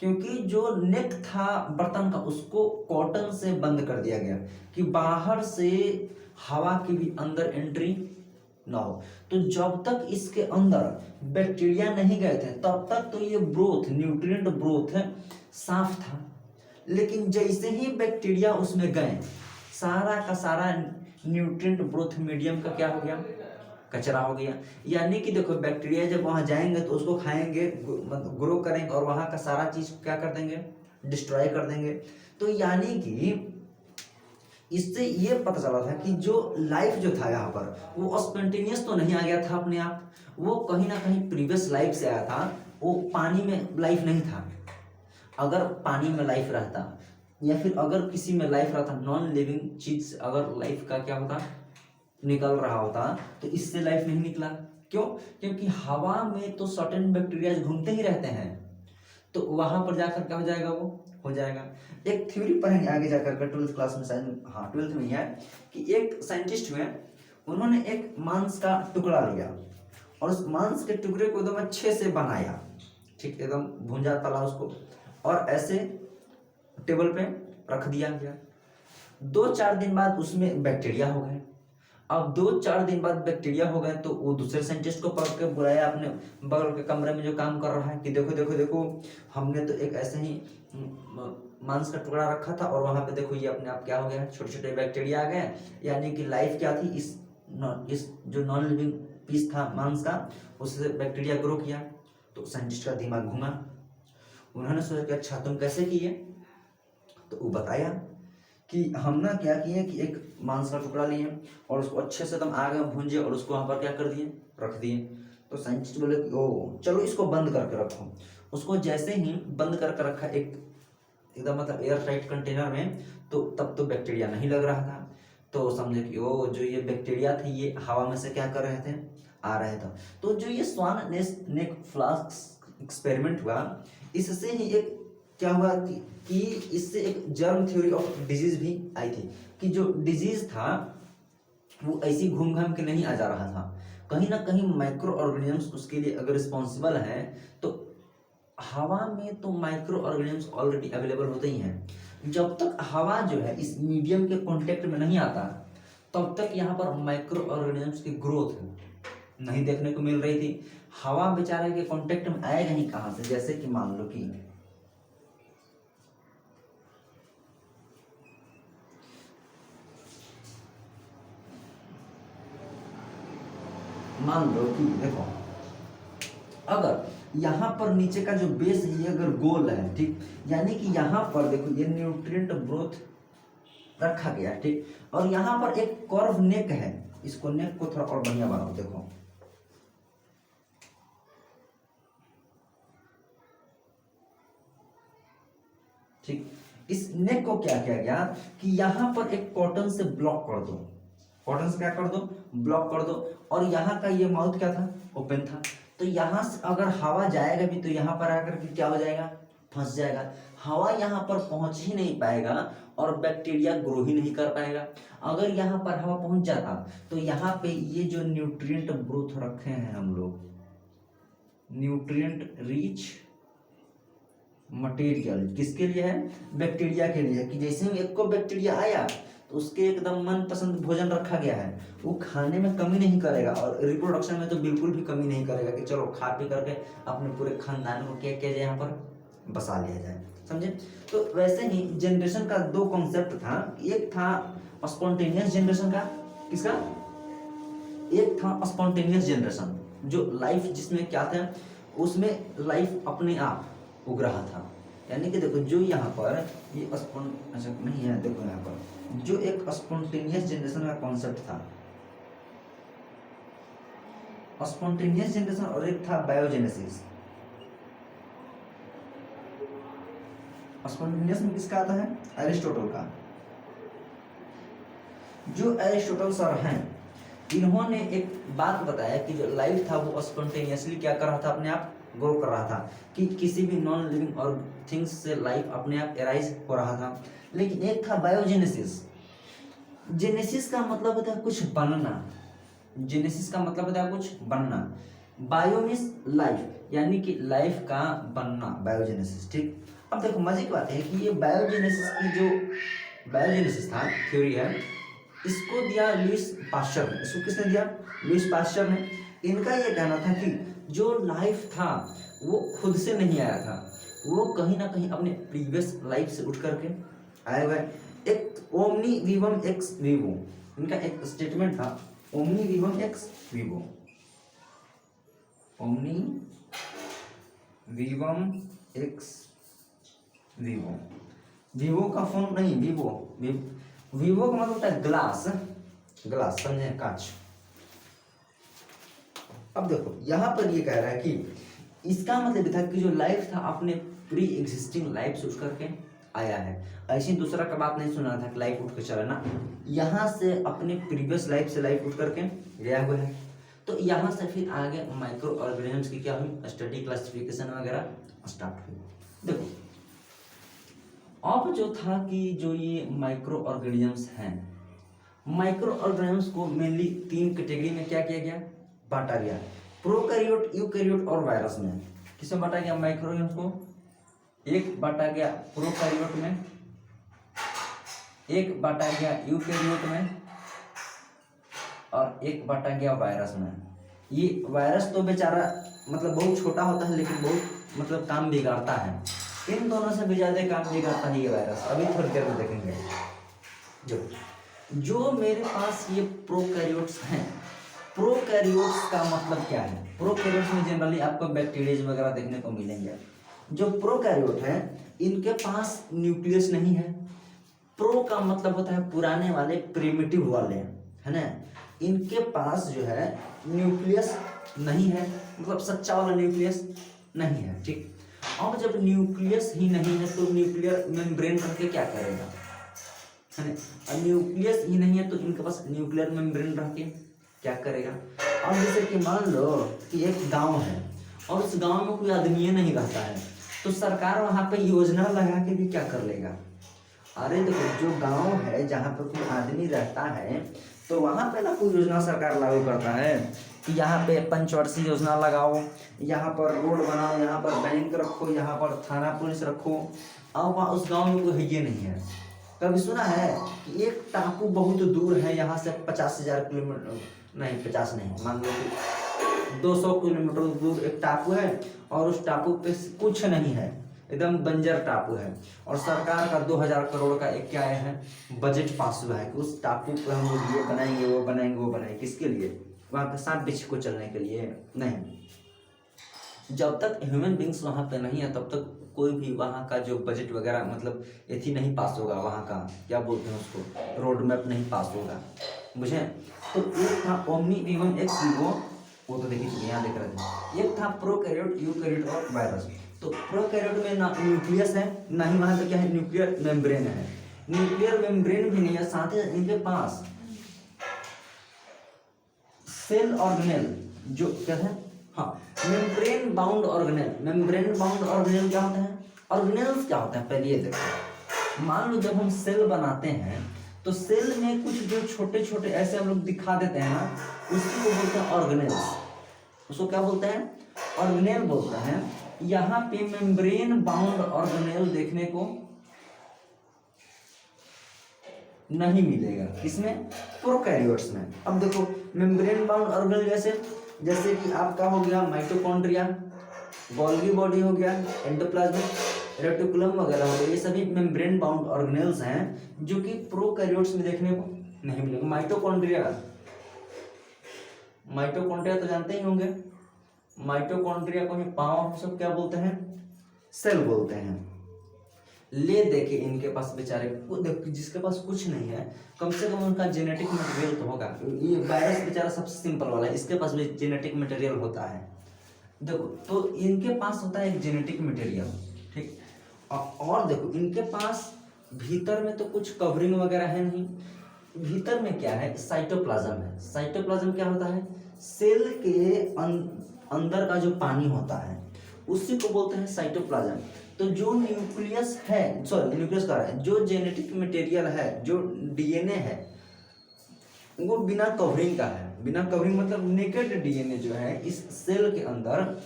क्योंकि जो नेक था बर्तन का उसको कॉटन से बंद कर दिया गया कि बाहर से हवा की भी अंदर एंट्री ना हो। तो जब तक इसके अंदर बैक्टीरिया नहीं गए थे तब तक तो ये ब्रोथ, न्यूट्रिएंट ब्रोथ है, साफ था। लेकिन जैसे ही बैक्टीरिया उसमें गए, सारा का सारा न्यूट्रिएंट ब्रोथ मीडियम का क्या हो गया, कचरा हो गया। यानी कि देखो बैक्टीरिया जब वहां जाएंगे तो उसको खाएंगे, ग्रो करेंगे और वहां का सारा चीज क्या कर देंगे, डिस्ट्रॉय कर देंगे। तो यानी कि इससे ये पता चला था कि जो लाइफ जो था यहाँ पर वो स्पॉन्टेनियस तो नहीं आ गया था अपने आप, वो कहीं ना कहीं प्रीवियस लाइफ से आया था। वो पानी में लाइफ नहीं था। अगर पानी में लाइफ रहता या फिर अगर किसी में लाइफ रहता, नॉन लिविंग चीज अगर लाइफ का क्या होता, निकल रहा होता, तो इससे लाइफ नहीं निकला। क्यों? क्योंकि हवा में तो सर्टेन बैक्टीरिया घूमते ही रहते हैं, तो वहां पर जाकर क्या हो जाएगा, वो हो जाएगा। एक थ्योरी पढ़ेंगे आगे जाकर 12th क्लास में, शायद हाँ 12th में ही है, कि एक साइंटिस्ट हुए, उन्होंने एक मांस का टुकड़ा लिया और उस मांस के टुकड़े को एकदम अच्छे से बनाया, ठीक, एकदम भूंजा तला उसको, और ऐसे टेबल पे रख दिया गया। 2-4 दिन बाद उसमें बैक्टीरिया हो गए। अब 2-4 दिन बाद बैक्टीरिया हो गए तो वो दूसरे साइंटिस्ट को पकड़ के बुलाया अपने बगल के कमरे में जो काम कर रहा है कि देखो देखो देखो, हमने तो एक ऐसे ही मांस का टुकड़ा रखा था और वहां पे देखो ये अपने आप क्या हो गया, छोटे छोटे बैक्टीरिया आ गए। यानी कि लाइफ क्या थी, इस जो नॉन लिविंग पीस था मांस का, उससे बैक्टीरिया ग्रो किया। तो साइंटिस्ट का दिमाग घूमा, उन्होंने सोचा कि अच्छा तुम कैसे किए, तो वो बताया कि हम ना क्या किए कि एक मांस का टुकड़ा लिए और उसको अच्छे से एकदम आग में भूंजे और उसको वहाँ पर क्या कर दिए, रख दिए। तो साइंटिस्ट बोले कि ओ चलो इसको बंद करके रखो। उसको जैसे ही बंद करके रखा एकदम मतलब एयर टाइट कंटेनर में, तो तब तो बैक्टीरिया नहीं लग रहा था। तो समझे कि ओ जो ये बैक्टीरिया थे ये हवा में से क्या कर रहे थे, आ रहे थे। तो जो ये स्वान नेक फ्लास्क एक्सपेरिमेंट हुआ, इससे ही एक क्या हुआ कि इससे एक जर्म थ्योरी ऑफ डिजीज भी आई थी कि जो डिजीज था वो ऐसी घूम घाम के नहीं आ जा रहा था, कहीं ना कहीं माइक्रो ऑर्गेनिजम्स उसके लिए अगर रिस्पॉन्सिबल है। तो हवा में तो माइक्रो ऑर्गेनिजम्स ऑलरेडी अवेलेबल होते ही हैं। जब तक हवा जो है इस मीडियम के कांटेक्ट में नहीं आता तब तक यहाँ पर माइक्रो ऑर्गेनिजम्स की ग्रोथ नहीं देखने को मिल रही थी। हवा बेचारे के कांटेक्ट में आएगा ही कहाँ से, जैसे कि मान लो कि मान लो कि देखो अगर यहाँ पर नीचे का जो बेस है ये अगर गोल है, ठीक, यानी कि यहाँ पर देखो ये न्यूट्रिएंट ब्रोथ रखा गया, ठीक, और यहाँ पर एक कर्व नेक है, इसको नेक को थोड़ा और बढ़िया बनाओ, देखो ठीक। इस नेक को क्या किया गया कि यहाँ पर एक कॉटन से ब्लॉक कर दो, कॉटन से क्या कर दो, ब्लॉक कर दो, और यहाँ का ये माउथ क्या था, ओपन था। तो यहाँ से अगर हवा जाएगा भी तो यहाँ पर आकर के क्या हो जाएगा, फंस जाएगा। हवा यहाँ पर पहुंच ही नहीं पाएगा और बैक्टीरिया ग्रो ही नहीं कर पाएगा। अगर यहाँ पर हवा पहुंच जाता तो यहाँ पे ये जो न्यूट्रिएंट ब्रोथ रखे हैं हम लोग, न्यूट्रिएंट रिच मटेरियल किसके लिए है, बैक्टीरिया के लिए, कि जैसे ही एक को बैक्टीरिया आया तो उसके एकदम मनपसंद भोजन रखा गया है, वो खाने में कमी नहीं करेगा और रिप्रोडक्शन में तो बिल्कुल भी कमी नहीं करेगा कि चलो खा पी करके अपने पूरे खानदान को क्या किया जाए, यहाँ पर बसा लिया जाए, समझे। तो वैसे ही जनरेशन का 2 कॉन्सेप्ट था, एक था स्पॉन्टेनियस जनरेशन का, किसका, एक था स्पॉन्टेनियस जनरेशन जो लाइफ जिसमें क्या था, उसमें लाइफ अपने आप उग रहा था। यानी कि देखो जो यहाँ पर ये अच्छा नहीं है, देखो यहाँ पर जो एक स्पॉन्टेनियस जनरेशन का कॉन्सेप्ट था, स्पॉन्टेनियस जनरेशन, और एक था बायोजेनेसिस। स्पॉन्टेनियस में किसका आता है, एरिस्टोटल का। जो एरिस्टोटल सर हैं इन्होंने एक बात बताया कि जो लाइफ था वो स्पॉन्टेनियसली क्या कर रहा था, अपने आप ग्रो कर रहा था, कि किसी भी नॉन लिविंग और थिंग्स से लाइफ अपने आप एराइज हो रहा था। लेकिन एक था बायोजेनेसिस। जेनेसिस का मतलब होता है कुछ बनना, जेनेसिस का मतलब होता है कुछ बनना, बायो मीन्स लाइफ, यानी कि लाइफ का बनना, बायोजेनेसिस। ठीक, अब देखो मजे की बात है कि ये बायोजेनेसिस की जो बायोजेनेसिस था थ्योरी है, इसको दिया लुइस पास्चर ने। इसको किसने दिया? लुइस पास्चर ने। इनका ये कहना था कि जो लाइफ था वो खुद से नहीं आया था, वो कहीं ना कहीं अपने प्रीवियस लाइफ से उठ करके आए हुए। एक ओमनी विवम एक्स विवो, इनका एक स्टेटमेंट था, omne vivum ex vivo, omne vivum ex vivo. Vivo का फोन नहीं, विवो, विवो का मतलब होता है ग्लास, ग्लास समझे, कांच। अब देखो यहाँ पर ये कह रहा है कि इसका मतलब था कि जो लाइफ था अपने प्री एग्जिस्टिंग लाइफ से उठ करके आया है। ऐसे ही दूसरा का बात नहीं सुना था कि लाइफ उठ के चला ना, यहाँ से अपने प्रीवियस लाइफ से लाइफ उठ करके गया हुआ है। तो यहाँ से फिर आगे माइक्रो ऑर्गेनिजम्स की क्या हुई, स्टडी, क्लासिफिकेशन वगैरह स्टार्ट हुई। देखो अब जो था कि जो ये माइक्रो ऑर्गेनिजम्स हैं, माइक्रो ऑर्गेनिजम्स को मेनली 3 कैटेगरी में क्या किया गया, बांटा गया, प्रोकैरियोट, यूकैरियोट और वायरस में। किसमें बांटा गया माइक्रो ऑर्गेनिजम्स को? एक बांटा गया प्रोकैरियोट में, एक बांटा गया यूकैरियोट में, और एक बांटा गया वायरस में। ये वायरस तो बेचारा मतलब बहुत छोटा होता है लेकिन बहुत मतलब काम बिगाड़ता है, इन दोनों से भी ज्यादा काम बिगाड़ता है ये वायरस। अभी थोड़ी देर में देखेंगे। जो मेरे पास ये प्रोकैरियोट्स हैं, प्रोकैरियोट्स का मतलब क्या है? प्रोकैरियोट्स में जनरली आपको बैक्टीरिया वगैरह देखने को मिलेंगे। जो प्रोकैरियोट है इनके पास न्यूक्लियस नहीं है। प्रो का मतलब होता है पुराने वाले, प्रिमिटिव वाले, है ना। इनके पास जो है न्यूक्लियस नहीं है, मतलब सच्चा वाला न्यूक्लियस नहीं है। ठीक, अब जब न्यूक्लियस ही नहीं है तो न्यूक्लियर मेम्ब्रेन रख के क्या करेगा, है ना। अब न्यूक्लियस ही नहीं है तो इनके पास न्यूक्लियर मेम्ब्रेन रख के क्या करेगा। अब जैसे कि मान लो कि एक गांव है और उस गांव में कोई आदमी नहीं रहता है, तो सरकार वहां पे योजना लगा के भी क्या कर लेगा। अरे देखो जो गांव है जहाँ पे कोई आदमी रहता है तो वहां पे ना कोई योजना सरकार लागू करता है कि यहाँ पे पंचवर्षीय योजना लगाओ, यहाँ पर रोड बनाओ, यहाँ पर बैंक रखो, यहाँ पर थाना पुलिस रखो। अब वहाँ उस गांव में कोई है ये नहीं है। कभी सुना है कि एक टापू बहुत दूर है यहाँ से 50,000 किलोमीटर, नहीं 50 नहीं, मान लो कि 200 किलोमीटर दूर एक टापू है और उस टापू पे कुछ नहीं है, एकदम बंजर टापू है, और सरकार का 2000 करोड़ का एक क्या है बजट पास हुआ है कि उस टापू पे हम लोग ये बनाएंगे, वो बनाएंगे, वो बनाएंगे। किसके लिए? वहाँ पे सांप बिच्छू को चलने के लिए नहीं। जब तक ह्यूमन बींग्स वहाँ पे नहीं है तब तक कोई भी वहाँ का जो बजट वगैरह मतलब एथी नहीं पास होगा, वहाँ का क्या बोलते हैं उसको, रोड मैप नहीं पास होगा, मुझे। तो एक था ओमनी विवम एक्स विवो, वो तो देखिए यहाँ देख रहे थे। एक था प्रोकैरियोट, यूकैरियोट और वायरस। तो प्रोकैरियोट में ना न्यूक्लियस है, ना ही वहाँ पे क्या है न्यूक्लियर मेम्ब्रेन है, न्यूक्लियर मेम्ब्रेन भी नहीं है, साथ ही इनके पास सेल ऑर्गेनेल जो कहते हैं, हाँ membrane bound organelle. Membrane bound organelle क्या होता है, ऑर्गेनेल्स क्या होता है पहले ये देखो। मान लो जब हम सेल बनाते हैं तो सेल में कुछ जो छोटे छोटे ऐसे हम लोग दिखा देते हैं ना, उसको बोलते हैं ऑर्गेनेल्स। उसको क्या बोलते हैं? ऑर्गेनेल बोलते हैं। यहाँ पे मेम्ब्रेन बाउंड ऑर्गेनेल देखने को नहीं मिलेगा, इसमें प्रोकैरियोट्स में। अब देखो मेम्ब्रेन बाउंड ऑर्गेनेल जैसे कि आपका हो गया माइटोकॉन्ड्रिया, गोल्गी बॉडी हो गया, एंडोप्लाज्मिक रेटिकुलम वगैरह हो गया, ये सभी मेम्ब्रेन बाउंड ऑर्गेनेल्स हैं जो कि प्रोकैरियोट्स में देखने को नहीं मिलेगा। माइटोकॉन्ड्रिया तो जानते ही होंगे, माइटोकॉन्ड्रिया को ही पाँव सब क्या बोलते हैं, सेल बोलते हैं। ले देखे इनके पास बेचारे जिसके पास कुछ नहीं है, कम से कम उनका जेनेटिक मटेरियल तो होगा। ये वायरस बेचारा सबसे सिंपल वाला है, इसके पास भी जेनेटिक मटेरियल होता है। देखो तो इनके पास होता है एक जेनेटिक मटेरियल, ठीक। और देखो इनके पास भीतर में तो कुछ कवरिंग वगैरह है नहीं, भीतर में क्या है, साइटोप्लाज्म है। साइटोप्लाज्म क्या होता है? सेल के अंदर का जो पानी होता है उसी को बोलते हैं साइटोप्लाज्म। तो जो न्यूक्लियस है, सॉरी न्यूक्लियस का है, जो जेनेटिक मटेरियल है, जो डीएनए है, वो बिना कवरिंग का है, बिना कवरिंग मतलब नेकेड डीएनए जो है इस सेल के अंदर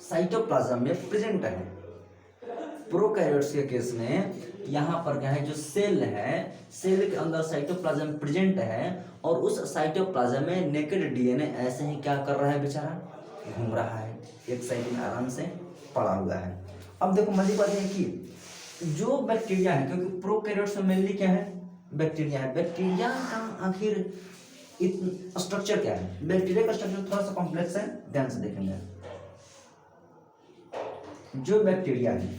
साइटोप्लाज्म में प्रेजेंट है। प्रोकैरियोट्स के केस में यहाँ पर क्या है, जो सेल है, सेल के अंदर साइटोप्लाज्म प्रेजेंट है और उस साइटोप्लाज्म में नेकेड डीएनए ऐसे ही क्या कर रहा है बेचारा, घूम रहा है, एक साइड में आराम से पड़ा हुआ है। अब देखो मजे बात है कि जो बैक्टीरिया है, क्योंकि प्रोकैरियोट्स में मेनली क्या है, बैक्टीरिया है, बैक्टीरिया का आखिर स्ट्रक्चर क्या है, बैक्टीरिया का स्ट्रक्चर थोड़ा सा कॉम्प्लेक्स है, ध्यान से देखेंगे। जो बैक्टीरिया है,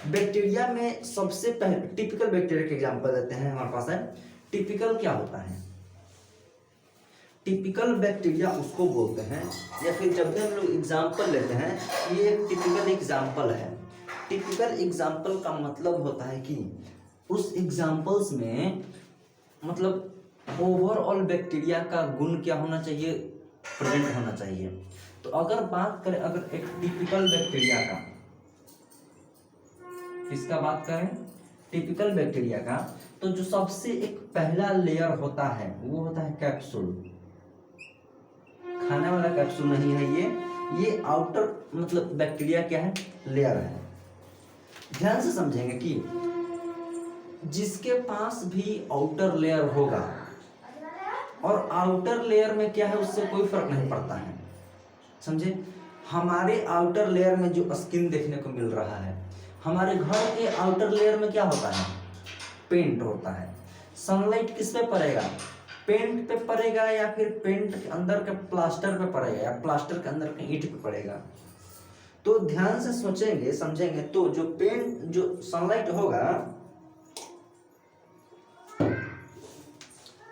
बैक्टीरिया में सबसे पहले टिपिकल बैक्टीरिया के एग्जांपल देते हैं हमारे पास है। टिपिकल क्या होता है, टिपिकल बैक्टीरिया उसको बोलते हैं, या फिर जब भी हम लोग एग्जांपल लेते हैं, ये एक टिपिकल एग्जांपल है। टिपिकल एग्जांपल का मतलब होता है कि उस एग्जांपल्स में मतलब ओवरऑल बैक्टीरिया का गुण क्या होना चाहिए, प्रेजेंट होना चाहिए। तो अगर बात करें अगर एक टिपिकल बैक्टीरिया का, किसका बात करें, टिपिकल बैक्टीरिया का, तो जो सबसे एक पहला लेयर होता है वो होता है कैप्सूल। खाने वाला कैप्सूल नहीं है ये आउटर मतलब बैक्टीरिया क्या है, लेयर है। ध्यान से समझेंगे कि जिसके पास भी आउटर लेयर होगा और आउटर लेयर में क्या है उससे कोई फर्क नहीं पड़ता है, समझे। हमारे आउटर लेयर में जो स्किन देखने को मिल रहा है, हमारे घर के आउटर लेयर में क्या होता है, पेंट होता है। सनलाइट किस पे पड़ेगा, पेंट पे पड़ेगा, या फिर पेंट के अंदर के प्लास्टर पे पड़ेगा, या प्लास्टर के अंदर के ईंट पे पड़ेगा। तो ध्यान से सोचेंगे समझेंगे तो जो पेंट जो सनलाइट होगा,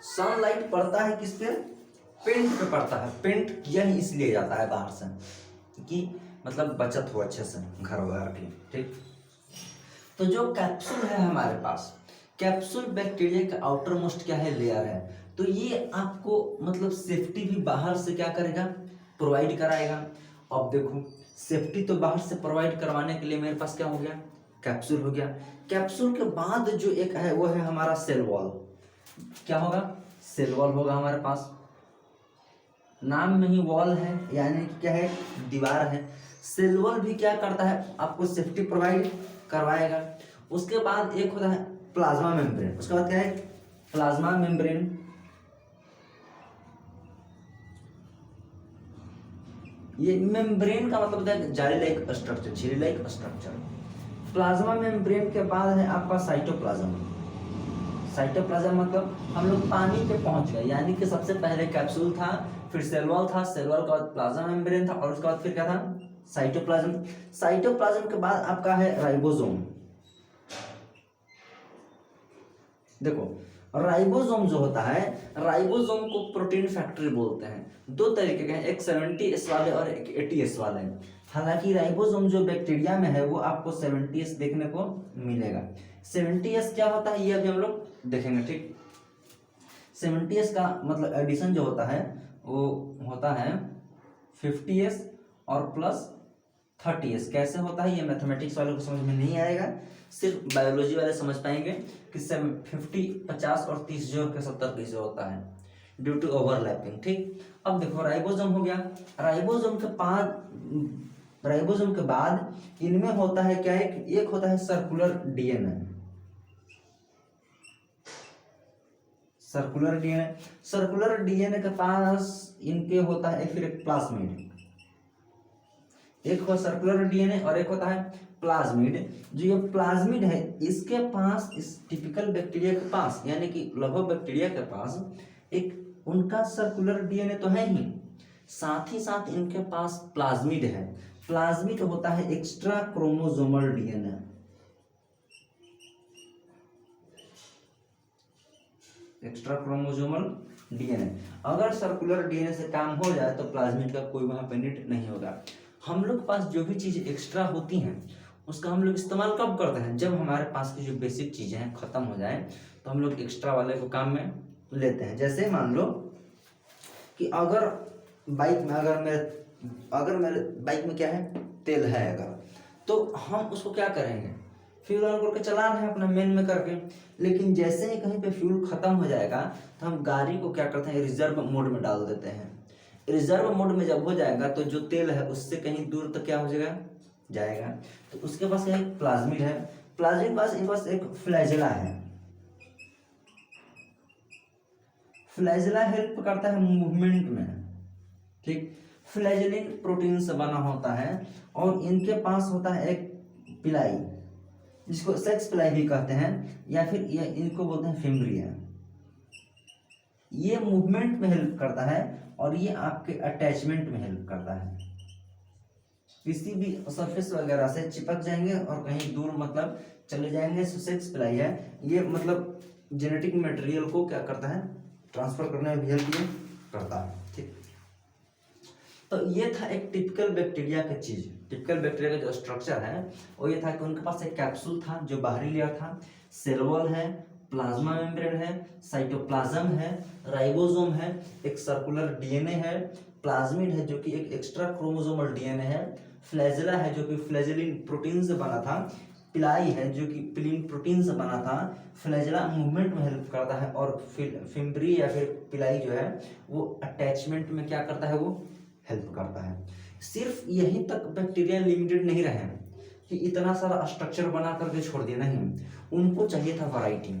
सनलाइट पड़ता है किस पे, पेंट पे पड़ता है। पेंट किया ही इसलिए जाता है बाहर से कि मतलब बचत हो अच्छे से घर वगैरह की, ठीक। तो जो कैप्सूल है हमारे पास, कैप्सूल बैक्टीरिया का आउटर मोस्ट क्या है, लेयर है। तो ये आपको मतलब सेफ्टी भी बाहर से क्या करेगा, प्रोवाइड कराएगा। अब देखो सेफ्टी तो बाहर से प्रोवाइड करवाने के लिए मेरे पास क्या हो गया, कैप्सूल हो गया। कैप्सूल के बाद जो एक है वो है हमारा सेल वॉल। क्या होगा, सेल वॉल होगा हमारे पास। नाम में ही वॉल है, यानी कि क्या है, दीवार है। सेल वॉल भी क्या करता है, आपको सेफ्टी प्रोवाइड करवाएगा। उसके बाद एक होता है प्लाज्मा मेम्ब्रेन। उसके बाद क्या है, प्लाज्मा मेम्ब्रेन। ये मेम्ब्रेन का मतलब होता है जाली लाइक स्ट्रक्चर, झिल्ली लाइक स्ट्रक्चर। प्लाज्मा मेम्ब्रेन के बाद है आपका साइटोप्लाज्म। साइटोप्लाज्म मतलब हम लोग पानी पे पहुंच गए, यानी कि सबसे पहले कैप्सूल था, फिर सेल वॉल था, सेल वॉल के बाद प्लाज्मा मेम्ब्रेन था, और उसके बाद फिर क्या था, साइटोप्लाज्म। साइटोप्लाज्म के बाद आपका है राइबोसोम। देखो राइबोसोम जो होता है, राइबोसोम को प्रोटीन फैक्ट्री बोलते हैं। दो तरीके के हैं, एक 70S वाले और एक 80S वाले। हालांकि राइबोसोम जो बैक्टीरिया में है वो आपको 70S देखने को मिलेगा। 70S क्या होता है ये अभी हम लोग देखेंगे, ठीक। 70S का मतलब एडिशन जो होता है वो होता है 50S और प्लस 30S। कैसे होता है ये मैथमेटिक्स वाले को समझ में नहीं आएगा, सिर्फ बायोलॉजी वाले समझ पाएंगे कि 50, 50 और 30 जोड़ के 70 कैसे होता है, ड्यू टू ओवरलैपिंग, ठीक। अब देखो राइबोसोम हो गया। राइबोसोम के बाद इनमें होता है क्या है, एक होता है सर्कुलर डीएनए। सर्कुलर डीएनए के पास इनके होता है फिर एक प्लाज्मिड। एक हो सर्कुलर डीएनए और एक होता है प्लाज्मिड। जो ये प्लाज्मिड है इसके पास, इस टिपिकल बैक्टीरिया के पास यानी कि लगभग बैक्टीरिया के पास एक उनका सर्कुलर डीएनए तो है ही, साथ ही साथ इनके पास प्लाज्मिड है। प्लाज्मिड होता है extra chromosomal DNA. Extra chromosomal DNA. अगर सर्कुलर डीएनए से काम हो जाए तो प्लाज्मिड का कोई वहां पे नीड नहीं होगा। हम लोग के पास जो भी चीज़ एक्स्ट्रा होती हैं उसका हम लोग इस्तेमाल कब करते हैं, जब हमारे पास की जो बेसिक चीज़ें हैं ख़त्म हो जाए तो हम लोग एक्स्ट्रा वाले को काम में लेते हैं। जैसे मान लो कि अगर बाइक में अगर मेरे बाइक में क्या है, तेल है अगर, तो हम उसको क्या करेंगे, फ्यूल ऑन करके चला रहे हैं अपना मेन में करके, लेकिन जैसे ही कहीं पे फ्यूल खत्म हो जाएगा तो हम गाड़ी को क्या करते हैं, रिजर्व मोड में डाल देते हैं। रिजर्व मोड में जब हो जाएगा तो जो तेल है उससे कहीं दूर तक क्या हो जाएगा। तो उसके पास क्या है, प्लाज्मिड है। प्लाज्मिड के पास एक फ्लैजेला है। फ्लैजेला हेल्प करता है मूवमेंट में, ठीक। फ्लैजेलिन प्रोटीन से बना होता है और इनके पास होता है एक पिलाई, जिसको सेक्स पिलाई भी कहते हैं, या फिर ये इनको बोलते हैं फिम्ब्रिया। ये मूवमेंट में हेल्प करता है और ये आपके अटैचमेंट में हेल्प करता है। किसी भी सरफेस वगैरह से चिपक जाएंगे और कहीं दूर मतलब चले जाएंगे। सेक्स पिलाई है ये, मतलब जेनेटिक मटेरियल को क्या करता है, ट्रांसफर करने में भी हेल्प करता है, ठीक। तो ये था एक टिपिकल बैक्टीरिया का चीज। टिपिकल बैक्टीरिया का जो स्ट्रक्चर है वो ये था कि उनके पास एक कैप्सूल था जो बाहरी लेयर था, सेल वॉल है, प्लाज्मा मेम्ब्रेन है, साइटोप्लाज्म है, राइबोसोम है, एक सर्कुलर डीएनए है, प्लाज्मिड है जो कि एक एक्स्ट्रा क्रोमोसोमल डीएनए है, फ्लैजेला है जो कि फ्लैजेलिन प्रोटीन से बना था, पिलाई है जो कि पिलिन प्रोटीन से बना था। फ्लैजेला मूवमेंट में हेल्प करता है और फिम्ब्री या फिर पिलाई जो है वो अटैचमेंट में क्या करता है, वो हेल्प करता है। सिर्फ यहीं तक बैक्टीरिया लिमिटेड नहीं रहे कि इतना सारा स्ट्रक्चर बना करके छोड़ दिया, नहीं, उनको चाहिए था वैरायटी।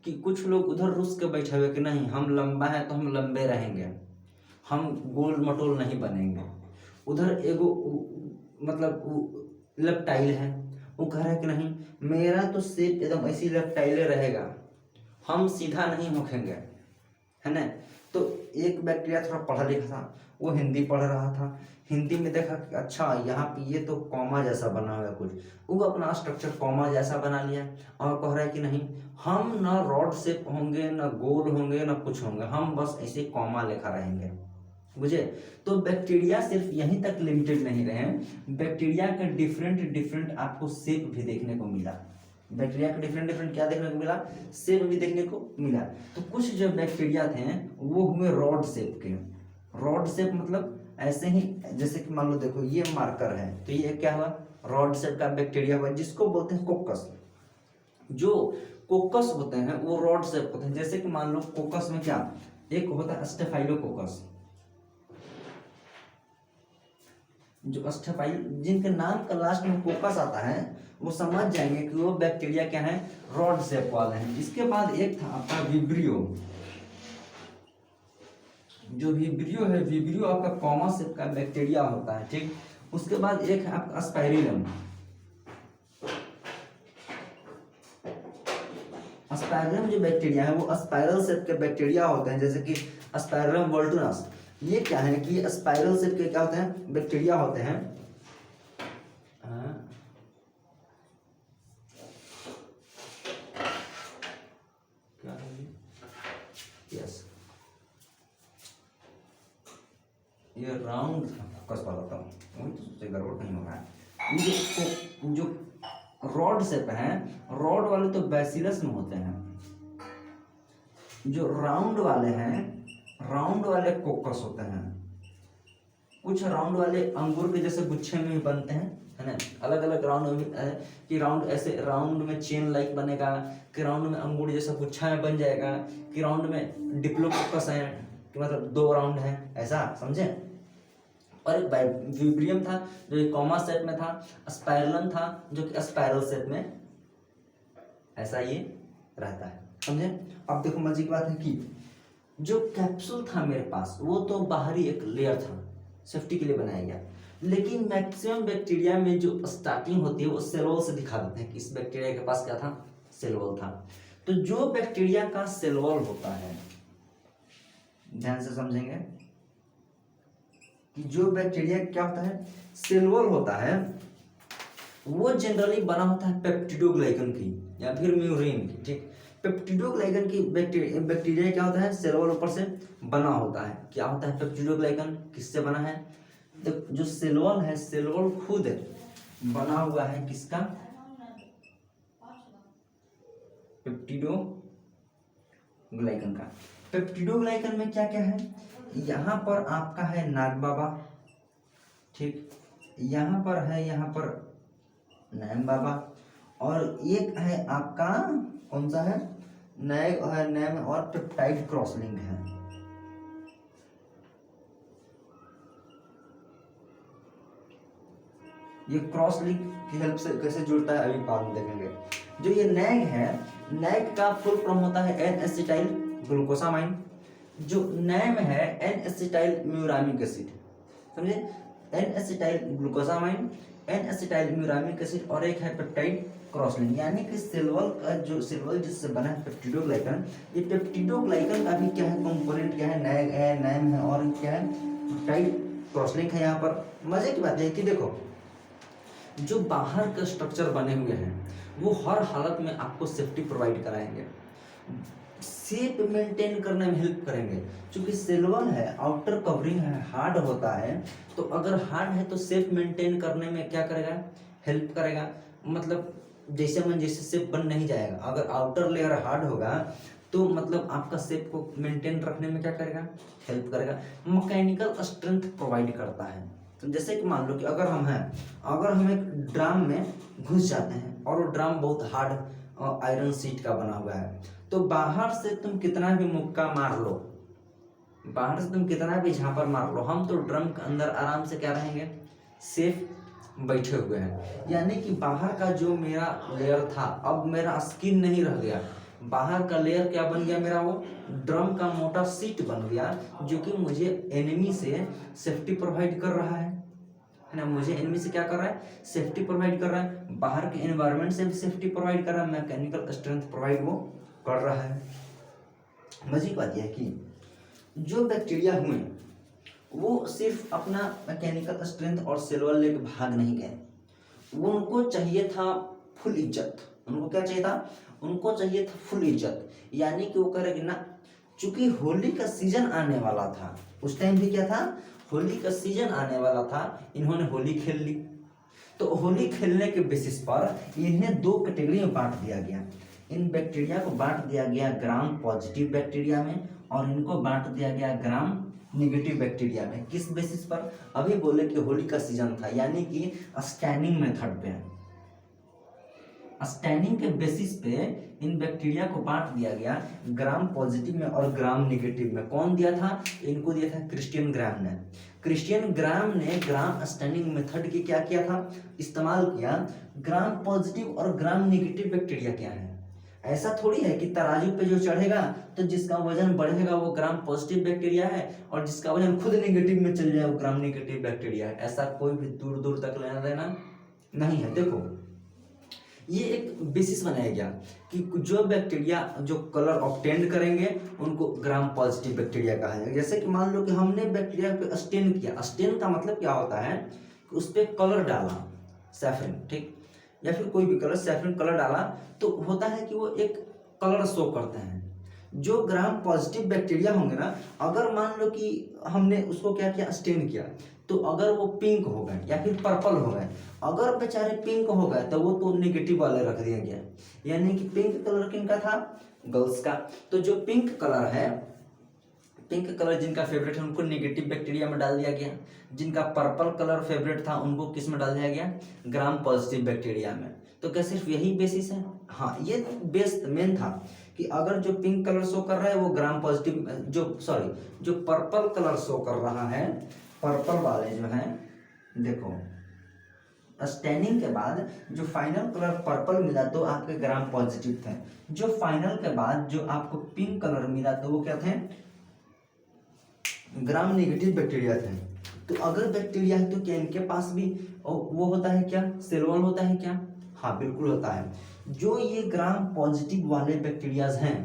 कि कुछ लोग उधर रुस के बैठे हुए कि नहीं हम लंबा है तो हम लंबे रहेंगे, हम गोल मटोल नहीं बनेंगे। उधर एगो मतलब लेप्टाइल है, वो कह रहा है कि नहीं मेरा तो शेप एकदम ऐसी लेप्टाइल रहेगा, हम सीधा नहीं होखेंगे, है ना। तो एक बैक्टीरिया थोड़ा पढ़ा लिखा था, वो हिंदी पढ़ रहा था, हिंदी में देखा कि अच्छा यहाँ पे ये तो कॉमा जैसा बना हुआ है कुछ, वो अपना स्ट्रक्चर कॉमा जैसा बना लिया और कह रहा है कि नहीं हम ना रॉड शेप होंगे ना गोल होंगे ना कुछ होंगे, हम बस ऐसे कॉमा लेखा रहेंगे, बुझे। तो बैक्टीरिया सिर्फ यहीं तक लिमिटेड नहीं रहे, बैक्टीरिया का डिफरेंट डिफरेंट आपको शेप भी देखने को मिला। बैक्टीरिया का डिफरेंट डिफरेंट क्या देखने को मिला, शेप भी देखने को मिला। तो कुछ जो बैक्टीरिया थे वो हुए रॉड शेप के। रॉड शेप मतलब ऐसे ही, जैसे कि मान लो देखो ये मार्कर है तो ये क्या हुआ, रॉड शेप का बैक्टीरिया हुआ जिसको बोलते हैं कोकस। जो कोकस होते हैं वो रॉड शेप होते हैं। जैसे कि मान लो कोकस में क्या, एक होता है स्टेफाइलोकोकस, जो स्टेफाइल जिनके नाम का लास्ट में कोकस आता है वो समझ जाएंगे कि वो बैक्टीरिया क्या है, रॉड शेप वाले हैं। इसके बाद एक था आपका विब्रियो। जो विब्रियो है, विब्रियो आपका कॉमा शेप का बैक्टीरिया होता है, ठीक। उसके बाद एक है आपका स्पाइरिलम। स्पाइरलम जो बैक्टीरिया है वो स्पाइरल शेप के बैक्टीरिया होते हैं, जैसे कि स्पाइरलम वोल्टुनस। ये क्या है कि स्पाइरल शेप के क्या होते हैं, बैक्टीरिया होते हैं। क्या है, यस ये राउंड फोकस वाला था, वही तो सबसे गड़बड़ नहीं हो रहा है। ये जो रॉड शेप है, रॉड वाले तो बैसिलस में होते हैं, जो राउंड वाले हैं, राउंड वाले कोकस होते हैं। कुछ राउंड वाले अंगूर के जैसे गुच्छे में भी बनते हैं, है ना, अलग अलग राउंड में है कि राउंड ऐसे राउंड में चेन लाइक बनेगा, कि राउंड में अंगूर जैसा गुच्छा में बन जाएगा, कि राउंड में डिप्लोकोकस है कि मतलब 2 राउंड है, ऐसा समझे। और एक विब्रियम था जो कॉमा शेप में था, स्पाइरलम था जो कि स्पाइरल शेप में ऐसा ये रहता है, समझे। अब देखो मजे की बात है कि जो कैप्सूल था मेरे पास वो तो बाहरी एक लेयर था, सेफ्टी के लिए बनाया गया, लेकिन मैक्सिमम बैक्टीरिया में जो स्टार्टिंग होती है वो सेल वॉल से दिखा देते हैं कि इस बैक्टीरिया के पास क्या था, सेल वॉल था। तो जो बैक्टीरिया का सेल वॉल होता है, ध्यान से समझेंगे कि जो बैक्टीरिया क्या होता है, सेल वॉल होता है, वो जनरली बना होता है पेप्टिडोग्लाइकन की या फिर म्यूरिन की, ठीक। पेप्टिडोग्लाइकन की बैक्टीरिया क्या होता है, सेल वॉल ऊपर से बना होता है। क्या होता है पेप्टिडोग्लाइकन, किससे बना है, तो जो सेल वॉल है, सेल वॉल खुद बना हुआ है किसका, पेप्टिडोग्लाइकन का। पेप्टिडोग्लाइकन में क्या क्या है, यहाँ पर आपका है नाग बाबा, ठीक, यहाँ पर है, यहाँ पर नैम बाबा, और एक है आपका कौन सा है, नैग है, नैम और पेप्टाइड क्रॉस लिंक है। ये क्रॉस लिंक की हेल्प से कैसे जुड़ता है अभी बाद में देखेंगे। जो ये नैग है, नैग का फुल फॉर्म होता है एन एसिटाइल ग्लूकोसामाइन। जो नैम है एन एसिटाइल म्यूरामिक एसिड, समझे, N acetyl glucosamine, N acetyl muramic acid, और एक है पेप्टाइड क्रॉस लिंक। यानी कि सेलवल का जो सेलवल जिससे बना है पेप्टिडोग्लाइकन, ये पेप्टिडोग्लाइकन का भी क्या है कंपोनेंट, क्या है, नैग है, नैम है, और क्या है, पेप्टाइड क्रॉस लिंक है। यहाँ पर मजे की बात है कि देखो जो बाहर के स्ट्रक्चर बने हुए हैं वो हर हालत में आपको सेफ्टी प्रोवाइड कराएंगे, शेप मेंटेन करने में हेल्प करेंगे। क्योंकि सेलवल है, आउटर कवरिंग है, हार्ड होता है, तो अगर हार्ड है तो शेप मेंटेन करने में क्या करेगा, हेल्प करेगा। मतलब जैसे शेप बन नहीं जाएगा। अगर आउटर लेयर हार्ड होगा तो मतलब आपका शेप को मेंटेन रखने में क्या करेगा, हेल्प करेगा। मैकेनिकल स्ट्रेंथ प्रोवाइड करता है। तो जैसे कि मान लो कि अगर हम एक ड्राम में घुस जाते हैं और वो ड्राम बहुत हार्ड आयरन सीट का बना हुआ है, तो बाहर से तुम कितना भी मुक्का मार लो, बाहर से तुम कितना भी झापर मार लो, हम तो ड्रम के अंदर आराम से क्या रहेंगे, सेफ बैठे हुए हैं। यानी कि बाहर का जो मेरा लेयर था अब मेरा स्किन नहीं रह गया, बाहर का लेयर क्या बन गया मेरा, वो ड्रम का मोटा सीट बन गया, जो कि मुझे एनिमी से सेफ्टी प्रोवाइड कर रहा है ना। मुझे एनिमी से क्या कर रहा है, सेफ्टी प्रोवाइड कर रहा है, बाहर के एनवायरनमेंट से भी सेफ्टी प्रोवाइड कर रहा है, मैकेनिकल स्ट्रेंथ प्रोवाइड वो कर रहा है। मजे की बात यह है कि जो बैक्टीरिया हुए वो सिर्फ अपना मैकेनिकल स्ट्रेंथ और सेलुलर लेके भाग नहीं गए, वो उनको चाहिए था फुल इज्जत। उनको क्या चाहिए था, उनको चाहिए था फुल इज्जत। यानी कि वो करेंगे ना, चूंकि होली का सीजन आने वाला था, उस टाइम भी क्या था, होली का सीजन आने वाला था, इन्होंने होली खेल ली। तो होली खेलने के बेसिस पर इन्हें दो कैटेगरी में बांट दिया गया। इन बैक्टीरिया को बांट दिया गया ग्राम पॉजिटिव बैक्टीरिया में, और इनको बांट दिया गया ग्राम निगेटिव बैक्टीरिया में। किस बेसिस पर, अभी बोले कि होली का सीजन था, यानी कि स्टैनिंग मेथड पे, स्टैनिंग के बेसिस पे इन बैक्टीरिया को बांट दिया गया ग्राम पॉजिटिव में और ग्राम निगेटिव में। कौन दिया था, इनको दिया था क्रिश्चियन ग्राम ने। क्रिश्चियन ग्राम ने ग्राम स्टैनिंग मेथड की क्या किया था, इस्तेमाल किया। ग्राम पॉजिटिव और ग्राम निगेटिव बैक्टीरिया क्या है, ऐसा थोड़ी है कि तराजू पे जो चढ़ेगा तो जिसका वजन बढ़ेगा वो ग्राम पॉजिटिव बैक्टीरिया है, और जिसका वजन खुद नेगेटिव में चल जाए वो ग्राम निगेटिव बैक्टीरिया है। ऐसा कोई भी दूर दूर तक लेना देना नहीं है। देखो ये एक बेसिस बनाया गया कि जो बैक्टीरिया जो कलर ऑब्टेन करेंगे उनको ग्राम पॉजिटिव बैक्टीरिया कहा जाएगा। जैसे कि मान लो कि हमने बैक्टीरिया पे स्टेन किया, स्टेन का मतलब क्या होता है कि उस पर कलर डाला, सैफरन, ठीक, या फिर कोई भी कलर, सैफरन कलर डाला, तो होता है कि वो एक कलर शो करते हैं। जो ग्राम पॉजिटिव बैक्टीरिया होंगे ना, अगर मान लो कि हमने उसको क्या किया, स्टेन किया, तो अगर वो पिंक हो गए या फिर पर्पल हो गए, अगर बेचारे पिंक हो गए तो वो तो नेगेटिव वाले रख दिया गया। यानी कि पिंक कलर किनका था, गर्ल्स का। तो जो पिंक कलर है, पिंक कलर जिनका फेवरेट है उनको नेगेटिव बैक्टीरिया में डाल दिया गया। जिनका पर्पल कलर फेवरेट था उनको किस में डाल दिया गया, ग्राम पॉजिटिव बैक्टीरिया में। तो क्या सिर्फ यही बेसिस है, हाँ ये बेस मेन था कि अगर जो पिंक कलर शो कर रहा है वो ग्राम पॉजिटिव, जो पर्पल कलर शो कर रहा है, पर्पल वाले जो हैं, देखो स्टैनिंग के बाद जो फाइनल कलर पर्पल मिला तो आपके ग्राम पॉजिटिव थे, जो फाइनल के बाद जो आपको पिंक कलर मिला तो वो क्या थे, ग्राम नेगेटिव बैक्टीरिया थे। तो अगर बैक्टीरिया है तो क्या इनके पास भी वो होता है क्या, सेल वॉल होता है क्या, हाँ बिल्कुल होता है। जो ये ग्राम पॉजिटिव वाले बैक्टीरियाज हैं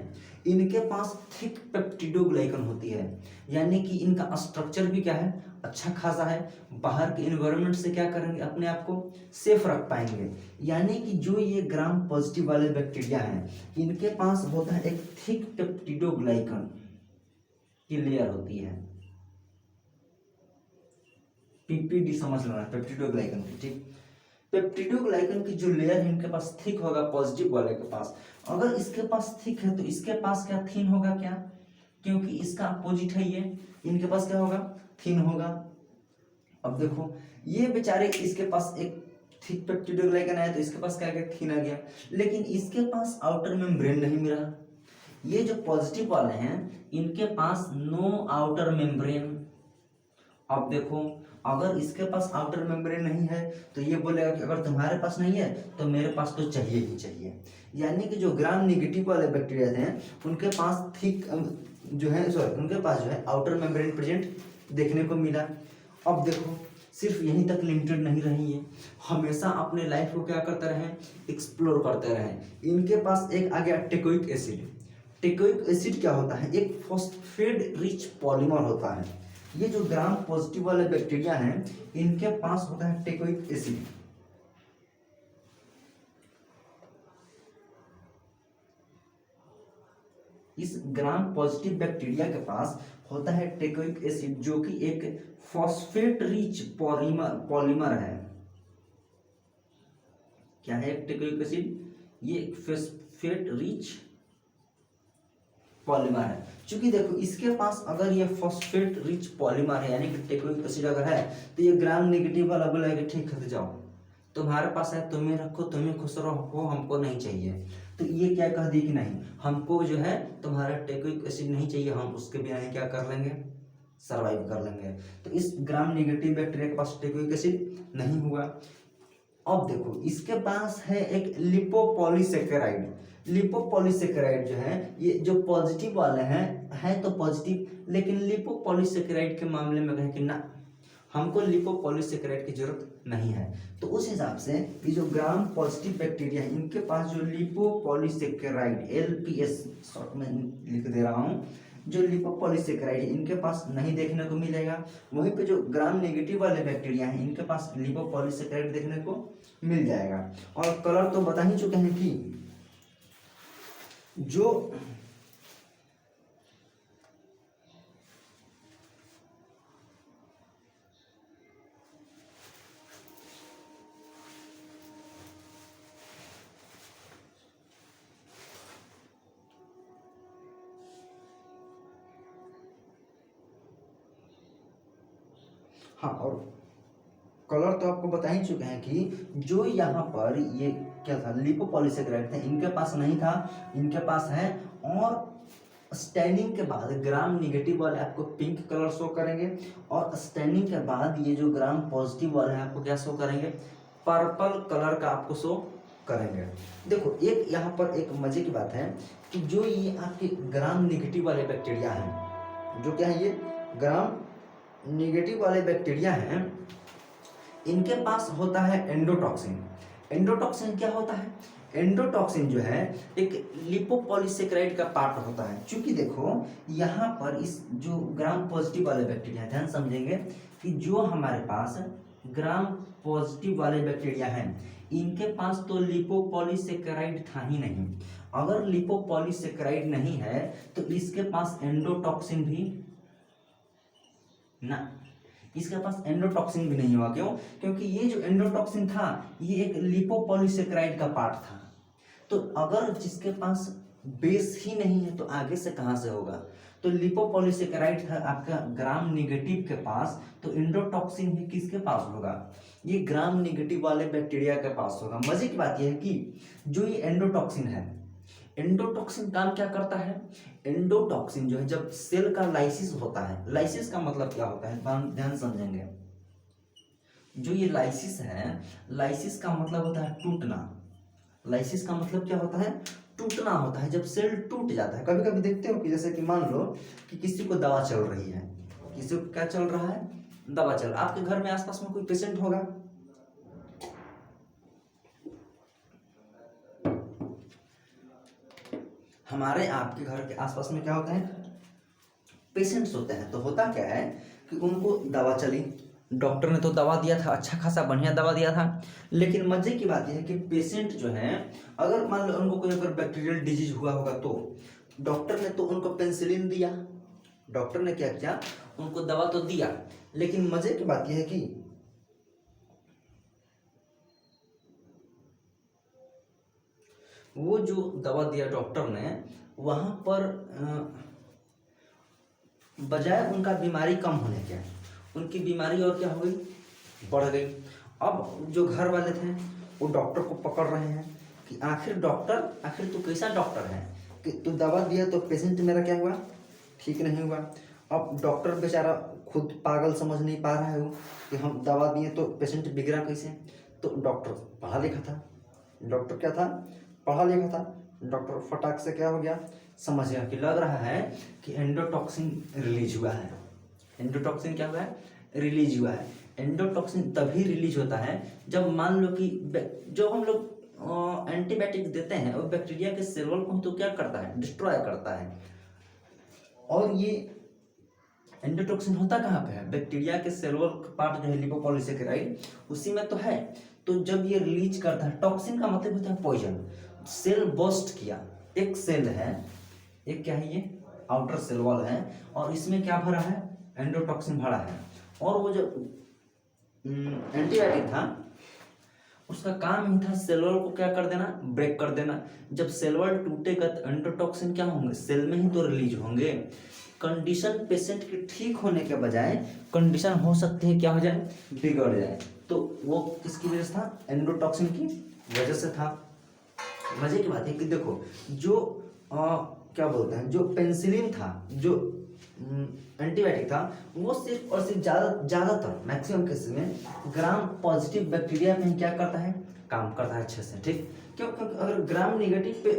इनके पास थिक पेप्टिडोग्लाइकन होती है, यानी कि इनका स्ट्रक्चर भी क्या है, अच्छा खासा है। बाहर के एनवायरनमेंट से क्या करेंगे, अपने आप को सेफ रख पाएंगे। यानी कि जो ये ग्राम पॉजिटिव वाले बैक्टीरिया हैं इनके पास होता है एक थिक पेप्टिडोग्लाइकन की लेयर होती है, पीपीडी समझ लेना, पेप्टिडोग्लाइकन की, ठीक। पेप्टिडोग्लाइकन की जो लेयर है इनके पास थिक होगा पॉजिटिव वाले के पास। अगर इसके पास थिक है तो इसके पास क्या थिन होगा क्या, क्योंकि इसका अपोजिट है ये, इनके पास क्या होगा, थिन होगा। अब देखो ये बेचारे इसके पास एक थिक पेप्टिडोग्लाइकन आया तो इसके पास क्या गया, थिन आ गया, लेकिन इसके पास आउटर मेम्ब्रेन नहीं मिला। ये जो पॉजिटिव वाले हैं इनके पास नो आउटर मेम्ब्रेन। अब देखो अगर इसके पास आउटर मेम्ब्रेन नहीं है तो ये बोलेगा कि अगर तुम्हारे पास नहीं है तो मेरे पास तो चाहिए ही चाहिए। यानी कि जो ग्राम नेगेटिव वाले बैक्टीरिया हैं उनके पास थिक जो है उनके पास जो है आउटर मेम्ब्रेन प्रेजेंट देखने को मिला। अब देखो सिर्फ यहीं तक लिमिटेड नहीं रही है, हमेशा अपने लाइफ को क्या करते रहें, एक्सप्लोर करते रहें। इनके पास एक आ गया टेकोइक एसिड। टेकोइक एसिड क्या होता है, एक फॉस्फेट रिच पॉलीमर होता है। ये जो ग्राम पॉजिटिव वाले बैक्टीरिया हैं इनके पास होता है टेकोइक एसिड। इस ग्राम पॉजिटिव बैक्टीरिया के पास होता है टेकोइक एसिड जो कि एक फॉस्फेट रिच पॉलीमर है। क्या है टेकोइक एसिड, ये एक फॉस्फेट रिच पॉलीमर है। क्योंकि देखो इसके पास अगर ये फॉस्फेट रिच पॉलीमर है यानी कि टेकोइक एसिड अगर है तो ये ग्राम नेगेटिव वाला बोलेगा ठीक है जाओ तुम्हारे पास है, तुम्हें रखो, तुम्हें खुश रहो, हमको नहीं चाहिए। तो ये क्या कह दी कि नहीं, हमको जो है तुम्हारा टेकोइक एसिड नहीं चाहिए, हम उसके बिना ही क्या कर लेंगे, सर्वाइव कर लेंगे। तो इस ग्राम नेगेटिव बैक्टीरिया के पास टेकोइक एसिड नहीं हुआ। अब देखो इसके पास है एक लिपोपॉलीसेकेराइड। लिपोपॉलीसेकेराइड जो है ये जो पॉजिटिव वाले हैं है तो पॉजिटिव, लेकिन लिपोपॉलीसेकेराइड के मामले में कहें कि ना हमको लिपोपॉलीसेकेराइड की जरूरत नहीं है। तो उस हिसाब से ये जो ग्राम पॉजिटिव बैक्टीरिया है इनके पास जो लिपोपॉलीसेकेराइड LPS शॉर्ट में लिख दे रहा हूँ, जो लिपोपॉलीसेकेराइड इनके पास नहीं देखने को मिलेगा। वहीं पे जो ग्राम नेगेटिव वाले बैक्टीरिया हैं इनके पास लिपोपॉलीसेकेराइड देखने को मिल जाएगा। और कलर तो बता ही चुके हैं कि जो हाँ, और कलर तो आपको बता ही चुके हैं कि जो यहाँ पर ये क्या था लिपोपॉलीसेकेराइड थे इनके पास नहीं था, इनके पास है। और स्टैनिंग के बाद ग्राम नेगेटिव वाले आपको पिंक कलर शो करेंगे और स्टैनिंग के बाद ये जो ग्राम पॉजिटिव वाले हैं आपको क्या शो करेंगे, पर्पल कलर का आपको शो करेंगे। देखो एक यहाँ पर एक मजे की बात है कि जो ये आपके ग्राम नेगेटिव वाले बैक्टीरिया हैं, जो क्या है ये ग्राम नेगेटिव वाले बैक्टीरिया हैं, इनके पास होता है एंडोटॉक्सिन। एंडोटॉक्सिन क्या होता है, एंडोटॉक्सिन जो है एक लिपोपॉलीसेकेराइड का पार्ट होता है। क्योंकि देखो यहाँ पर इस जो ग्राम पॉजिटिव वाले बैक्टीरिया ध्यान समझेंगे कि जो हमारे पास ग्राम पॉजिटिव वाले बैक्टीरिया हैं इनके पास तो लिपोपॉलीसेकेराइड था ही नहीं। अगर लिपोपॉलीसेकेराइड नहीं है तो इसके पास एंडोटॉक्सिन भी ना, इसके पास एंडोटॉक्सिन भी नहीं हुआ। क्यों, क्योंकि ये जो एंडोटॉक्सिन था ये एक लिपोपॉलीसेकेराइड का पार्ट था। तो अगर जिसके पास बेस ही नहीं है तो आगे से कहां से होगा, तो लिपोपॉलीसेकेराइड था आपका ग्राम नेगेटिव के पास, तो एंडोटॉक्सिन भी किसके पास होगा, ये ग्राम नेगेटिव वाले बैक्टीरिया के पास होगा। मजे की बात यह है कि जो ये एंडोटॉक्सिन है, एंडोटॉक्सिन काम क्या करता है, एंडोटॉक्सिन जो है जब सेल का लाइसिस होता है, लाइसिस का मतलब क्या होता है ध्यान समझेंगे। जो ये लाइसिस है, लाइसिस का मतलब होता है टूटना। लाइसिस का मतलब क्या होता है, टूटना होता है। जब सेल टूट जाता है, कभी कभी देखते हो कि जैसे कि मान लो कि किसी को दवा चल रही है, किसी को क्या चल रहा है, दवा चल, आपके घर में आसपास में कोई पेशेंट होगा, हमारे आपके घर के आसपास में क्या होता है, पेशेंट्स होते हैं। तो होता क्या है कि उनको दवा चली, डॉक्टर ने तो दवा दिया था, अच्छा खासा बढ़िया दवा दिया था, लेकिन मजे की बात यह है कि पेशेंट जो है अगर मान लो उनको कोई अगर बैक्टीरियल डिजीज हुआ होगा तो डॉक्टर ने तो उनको पेंसिलिन दिया, डॉक्टर ने क्या किया, उनको दवा तो दिया, लेकिन मजे की बात यह है कि वो जो दवा दिया डॉक्टर ने वहां पर बजाय उनका बीमारी कम होने के, उनकी बीमारी और क्या हो गई, बढ़ गई। अब जो घर वाले थे वो डॉक्टर को पकड़ रहे हैं कि आखिर तू कैसा डॉक्टर है कि तू दवा दिया तो पेशेंट मेरा क्या हुआ, ठीक नहीं हुआ। अब डॉक्टर बेचारा खुद पागल समझ नहीं पा रहा है वो कि हम दवा दिए तो पेशेंट बिगड़ा कैसे। तो डॉक्टर पढ़ा लिखा था, डॉक्टर क्या था, पढ़ा लिखा था। डॉक्टर फटाक से क्या हो गया, समझ गया कि लग रहा है कि एंडोटॉक्सिन रिलीज हुआ है। एंडोटॉक्सिन क्या हुआ है, रिलीज हुआ है। एंडोटॉक्सिन तभी रिलीज होता है जब मान लो कि जो हम लोग एंटीबायोटिक देते हैं वो बैक्टीरिया के सेल वॉल को तो क्या करता है, डिस्ट्रॉय करता है। और ये एंडोटॉक्सिन होता कहाँ पे है, बैक्टीरिया के सेल वॉल पार्ट जो है लिपोपॉलीसेकेराइड उसी में तो है। तो जब ये रिलीज करता है, टॉक्सिन का मतलब होता है पॉइजन। सेल बर्स्ट किया, एक सेल है, एक क्या है, ये आउटर सेल वॉल है और इसमें क्या भरा है, एंडोटॉक्सिन भरा है। और वो जो एंटीबायोटिक था उसका काम ही था सेल वॉल को क्या कर देना, ब्रेक कर देना। जब सेल वॉल टूटेगा तो एंडोटॉक्सिन क्या होंगे, सेल में ही तो रिलीज होंगे। कंडीशन पेशेंट के ठीक होने के बजाय कंडीशन हो सकती है क्या हो जाए, बिगड़ जाए। तो वो किसकी वजह से था, एंडोटॉक्सिन की वजह से था। मजे की बात है कि देखो जो क्या बोलते हैं, जो पेंसिलिन था, जो एंटीबायोटिक था, वो सिर्फ और सिर्फ ज़्यादातर मैक्सिमम केसेस में ग्राम पॉजिटिव बैक्टीरिया में क्या करता है, काम करता है अच्छे से। ठीक, क्योंकि अगर ग्राम नेगेटिव पे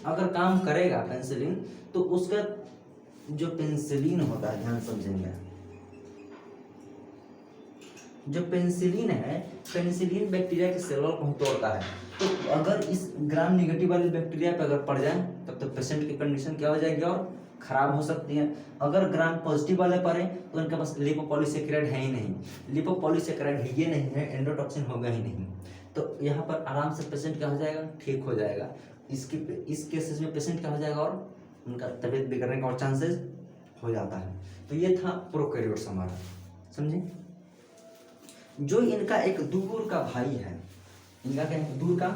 अगर काम करेगा पेंसिलिन तो उसका जो पेंसिलिन होता है, ध्यान समझेंगे, जो पेंसिलिन है, पेंसिलिन बैक्टीरिया के सेल वॉल को तोड़ता है। तो अगर इस ग्राम नेगेटिव वाले बैक्टीरिया पे अगर पड़ जाए तब तो पेशेंट की कंडीशन क्या हो जाएगी और खराब हो सकती है। अगर ग्राम पॉजिटिव वाले पड़े तो उनके पास लिपोपॉलीसेकेराइड है ही नहीं, लिपोपॉलीसेकेराइड है ये नहीं है, एंडोटॉक्सिन होगा ही नहीं। तो यहाँ पर आराम से पेशेंट क्या हो जाएगा, ठीक हो जाएगा। इस केसेस में पेशेंट क्या हो जाएगा और उनका तबीयत बिगड़ने का और चांसेस हो जाता है। तो ये था प्रोकैरियोट्स हमारा, समझे। जो इनका एक दूर का भाई है, इनका क्या है, दूर का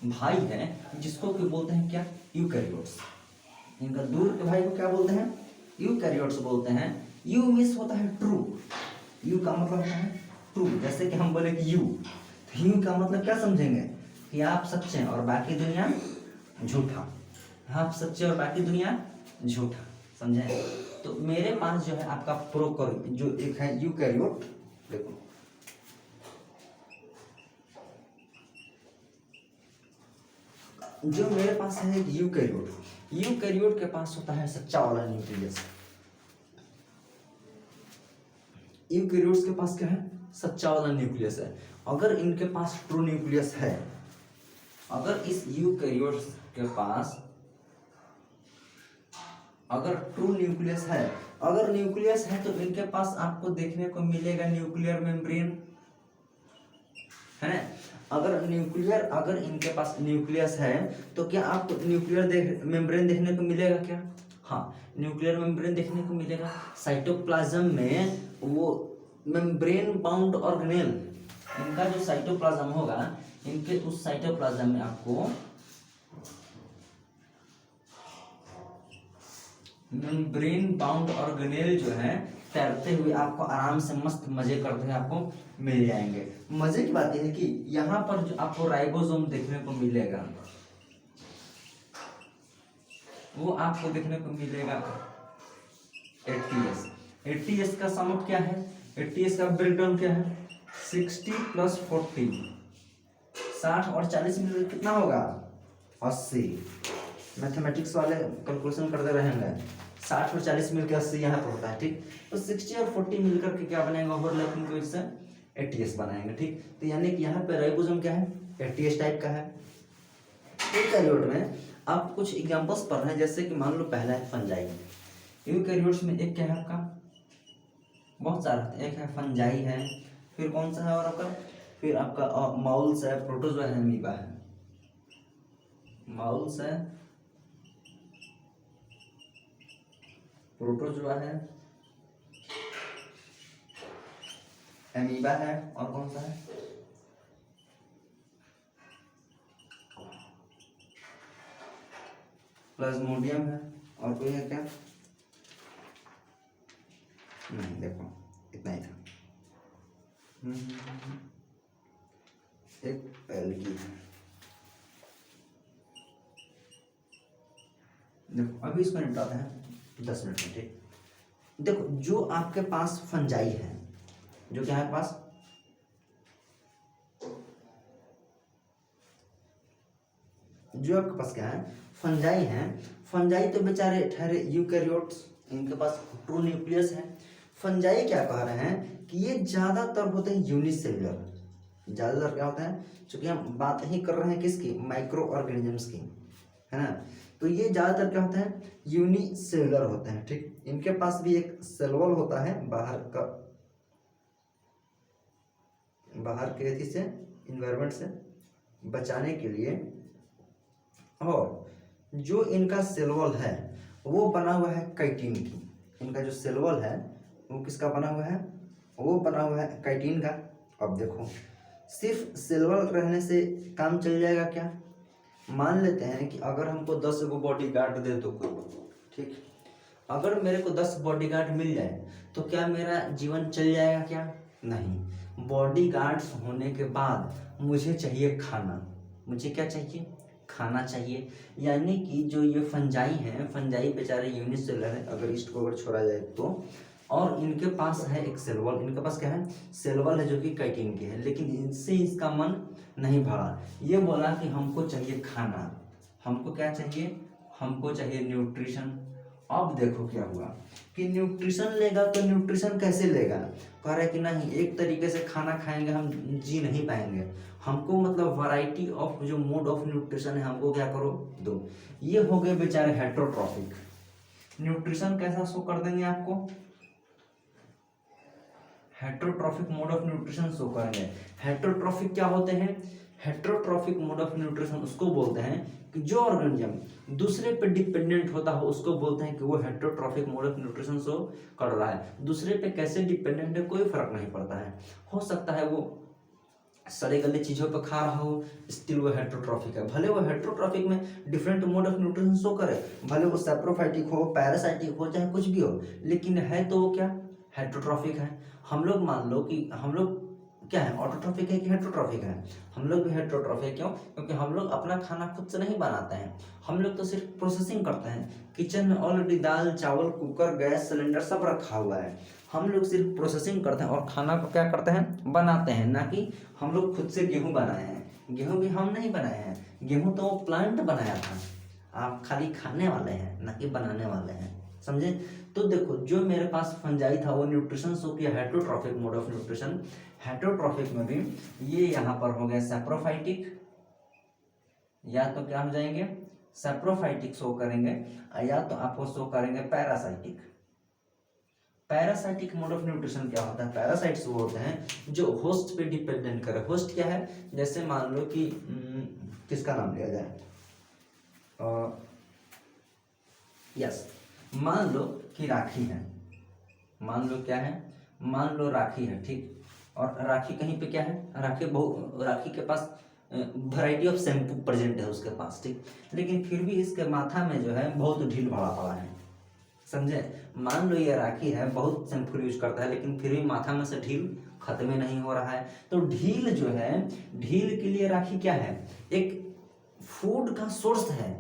भाई है, जिसको क्या बोलते हैं, क्या, यूकैरियोट्स। इनका दूर के भाई को क्या बोलते हैं, यूकैरियोट्स बोलते हैं। यू मिस होता है ट्रू, यू का मतलब होता है ट्रू। जैसे कि हम बोले कि यू, तो यू का मतलब क्या समझेंगे कि आप सच्चे हैं और बाकी दुनिया झूठा, आप सच्चे और बाकी दुनिया झूठा, समझे। तो मेरे पास जो है आपका प्रोकैरियोट, जो एक है यूकैरियोट, देखो जो मेरे पास है यूकैरियोट, यूकैरियोट के पास होता है सच्चा वाला न्यूक्लियस। यूकैरियोट्स के पास क्या है, सच्चा वाला न्यूक्लियस है। अगर इनके पास ट्रू न्यूक्लियस है, अगर इस यूकैरियोट्स के पास अगर ट्रू न्यूक्लियस है, अगर न्यूक्लियस है तो इनके पास आपको देखने को मिलेगा न्यूक्लियर मेम्ब्रेन, है ना। अगर इनके पास न्यूक्लियस है तो क्या आपको न्यूक्लियर मेम्ब्रेन देखने को मिलेगा क्या, हाँ, न्यूक्लियर मेम्ब्रेन देखने को मिलेगा। साइटोप्लाज्म में वो मेम्ब्रेन बाउंड ऑर्गेनेल, इनका जो साइटोप्लाज्म होगा, इनके उस साइटोप्लाज्म में आपको मेम्ब्रेन बाउंड ऑर्गेनेल जो है तैरते हुए आपको आराम से मस्त मजे करते हुए आपको मिल जाएंगे। मजे की बात यह है कि यहाँ पर जो आपको राइबोसोम देखने को मिलेगा वो आपको देखने को मिलेगा एटीएस। एटीएस का सम अप क्या है, एटीएस का ब्रेकडाउन क्या है, 60 + 40, 60 और 40 मिलकर कितना होगा, 80। मैथमेटिक्स वाले कैलकुलेशन करते रहेंगे, 60 और 40 मिलकर 80 यहाँ पर होता है। ठीक, तो 60 और 40 मिलकर के क्या बनेगा, ओवरलैपिंग की वजह से एटीएस बनाएंगे। ठीक, तो यानी कि यहाँ पे राइबोसोम क्या है, एटीएस टाइप का है। यूकैरियोट में आप कुछ एग्जांपल्स पढ़ रहे हैं, जैसे कि मान लो पहला है फंजाई। यूकैरियोट्स में एक क्या है आपका, बहुत सारा, एक है फंजाई है, फिर कौन सा है और आपका, फिर आपका माउल्स है, प्रोटोजोआ है, अमीबा है। माउल्स है, प्रोटोजोआ है, अमीबा है, और कौन सा है, प्लाज्मोडियम है, और कोई है क्या, नहीं, देखो इतना ही था। देखो अभी इसको निपटाते हैं 10 मिनट में, ठीक। देखो जो आपके पास फंजाई है, जो क्या है पास, जो आपके पास क्या है, फंजाई है। फंजाई तो बेचारे ठहरे यूकैरियोट्स, इनके पास ट्रू न्यूक्लियस है। फंजाई क्या कह रहे हैं कि ये ज्यादातर होते हैं यूनिसेल्युलर। ज्यादातर क्या होता है, चूंकि हम बात ही कर रहे हैं किसकी, माइक्रो ऑर्गेनिजम्स की, है ना। तो ये ज्यादातर क्या होते हैं, यूनिसेल्युलर होते हैं, ठीक। इनके पास भी एक सेल वॉल होता है बाहर के एथी से, इन्वायरमेंट से बचाने के लिए। और जो इनका सेल वॉल है वो बना हुआ है काइटिन की। इनका जो सेल वॉल है वो किसका बना हुआ है, वो बना हुआ है काइटिन का। अब देखो सिर्फ सेल वॉल रहने से काम चल जाएगा क्या। मान लेते हैं कि अगर हमको 10 गो बॉडी गार्ड दे दो कोई, ठीक। अगर मेरे को 10 बॉडी गार्ड मिल जाए तो क्या मेरा जीवन चल जाएगा क्या, नहीं। बॉडी गार्ड्स होने के बाद मुझे चाहिए खाना। मुझे क्या चाहिए, खाना चाहिए। यानी कि जो ये फंजाई हैं, फंजाई बेचारे यूनिसेलुलर है अगर ईस्ट को अगर छोड़ा जाए तो। और इनके पास है एक सेल वॉल, इनके पास क्या है, सेल वॉल है जो कि काइटिन की है। लेकिन इनसे इसका मन नहीं भरा, ये बोला कि हमको चाहिए खाना, हमको क्या चाहिए, हमको चाहिए न्यूट्रिशन। अब देखो क्या हुआ कि न्यूट्रिशन लेगा तो न्यूट्रिशन कैसे लेगा, कह रहा है कि नहीं एक तरीके से खाना खाएंगे हम जी नहीं पाएंगे, हमको मतलब वैरायटी ऑफ जो मोड ऑफ न्यूट्रिशन है हमको क्या करो दो। ये हो गए बेचारे हेट्रोट्रॉफिक। न्यूट्रिशन कैसा शो कर देंगे आपको, heterotrophic mode of nutrition show करेंगे। हेट्रोट्रॉफिक क्या होते हैं, हेट्रोट्रॉफिक मोड ऑफ न्यूट्रिशन उसको बोलते हैं कि जो ऑर्गेनिज्म दूसरे पे डिपेंडेंट होता हो उसको बोलते हैं कि वो heterotrophic mode of nutrition show कर रहा है। दूसरे पे कैसे डिपेंडेंट है कोई फर्क नहीं पड़ता है, हो सकता है वो सड़े गले चीजों पर खा रहा हो, स्टिल वो हेट्रोट्रॉफिक है। भले वो हेट्रोट्रॉफिक में different mode of nutrition show करे, भले वो सैप्रोफाइटिक हो, पैरासाइटिक हो, चाहे कुछ भी हो, लेकिन है तो वो क्या, हेट्रोट्रॉफिक है। हम लोग मान लो कि हम लोग क्या है, ऑटोट्रॉफिक है कि हेट्रोट्रॉफिक है, हम लोग भी हेट्रोट्रॉफिक है। क्यों, क्योंकि हम लोग अपना खाना खुद से नहीं बनाते हैं, हम लोग तो सिर्फ प्रोसेसिंग करते हैं। किचन में ऑलरेडी दाल चावल कुकर गैस सिलेंडर सब रखा हुआ है, हम लोग सिर्फ प्रोसेसिंग करते हैं और खाना को क्या करते हैं, बनाते हैं। ना कि हम लोग खुद से गेहूं बनाए हैं, गेहूं भी हम नहीं बनाए हैं, गेहूं तो प्लांट बनाया था। आप खाली खाने वाले हैं ना कि बनाने वाले हैं, समझे। तो देखो जो मेरे पास फंजाई था वो न्यूट्रिशन शो किया heterotrophic mode of nutrition. Heterotrophic में भी ये यहाँ पर हो गया सैप्रोफाइटिक, या तो क्या हो जाएंगे, सैप्रोफाइटिक शो करेंगे, या तो आपको शो करेंगे parasitic. Parasitic mode of nutrition क्या होता है, पैरासाइट्स वो होते हैं जो होस्ट पे डिपेंडेंट करे। होस्ट क्या है, जैसे मान लो कि किसका नाम लिया जाए, यस मान लो कि राखी है, मान लो क्या है, मान लो राखी है, ठीक। और राखी कहीं पे क्या है, राखी के पास वैरायटी ऑफ शैम्पू प्रेजेंट है उसके पास, ठीक। लेकिन फिर भी इसके माथा में जो है बहुत ढील भरा पड़ा है, समझे। मान लो ये राखी है, बहुत शैम्पू यूज करता है, लेकिन फिर भी माथा में से ढील खत्म ही नहीं हो रहा है। तो ढील जो है, ढील के लिए राखी क्या है, एक फूड का सोर्स है।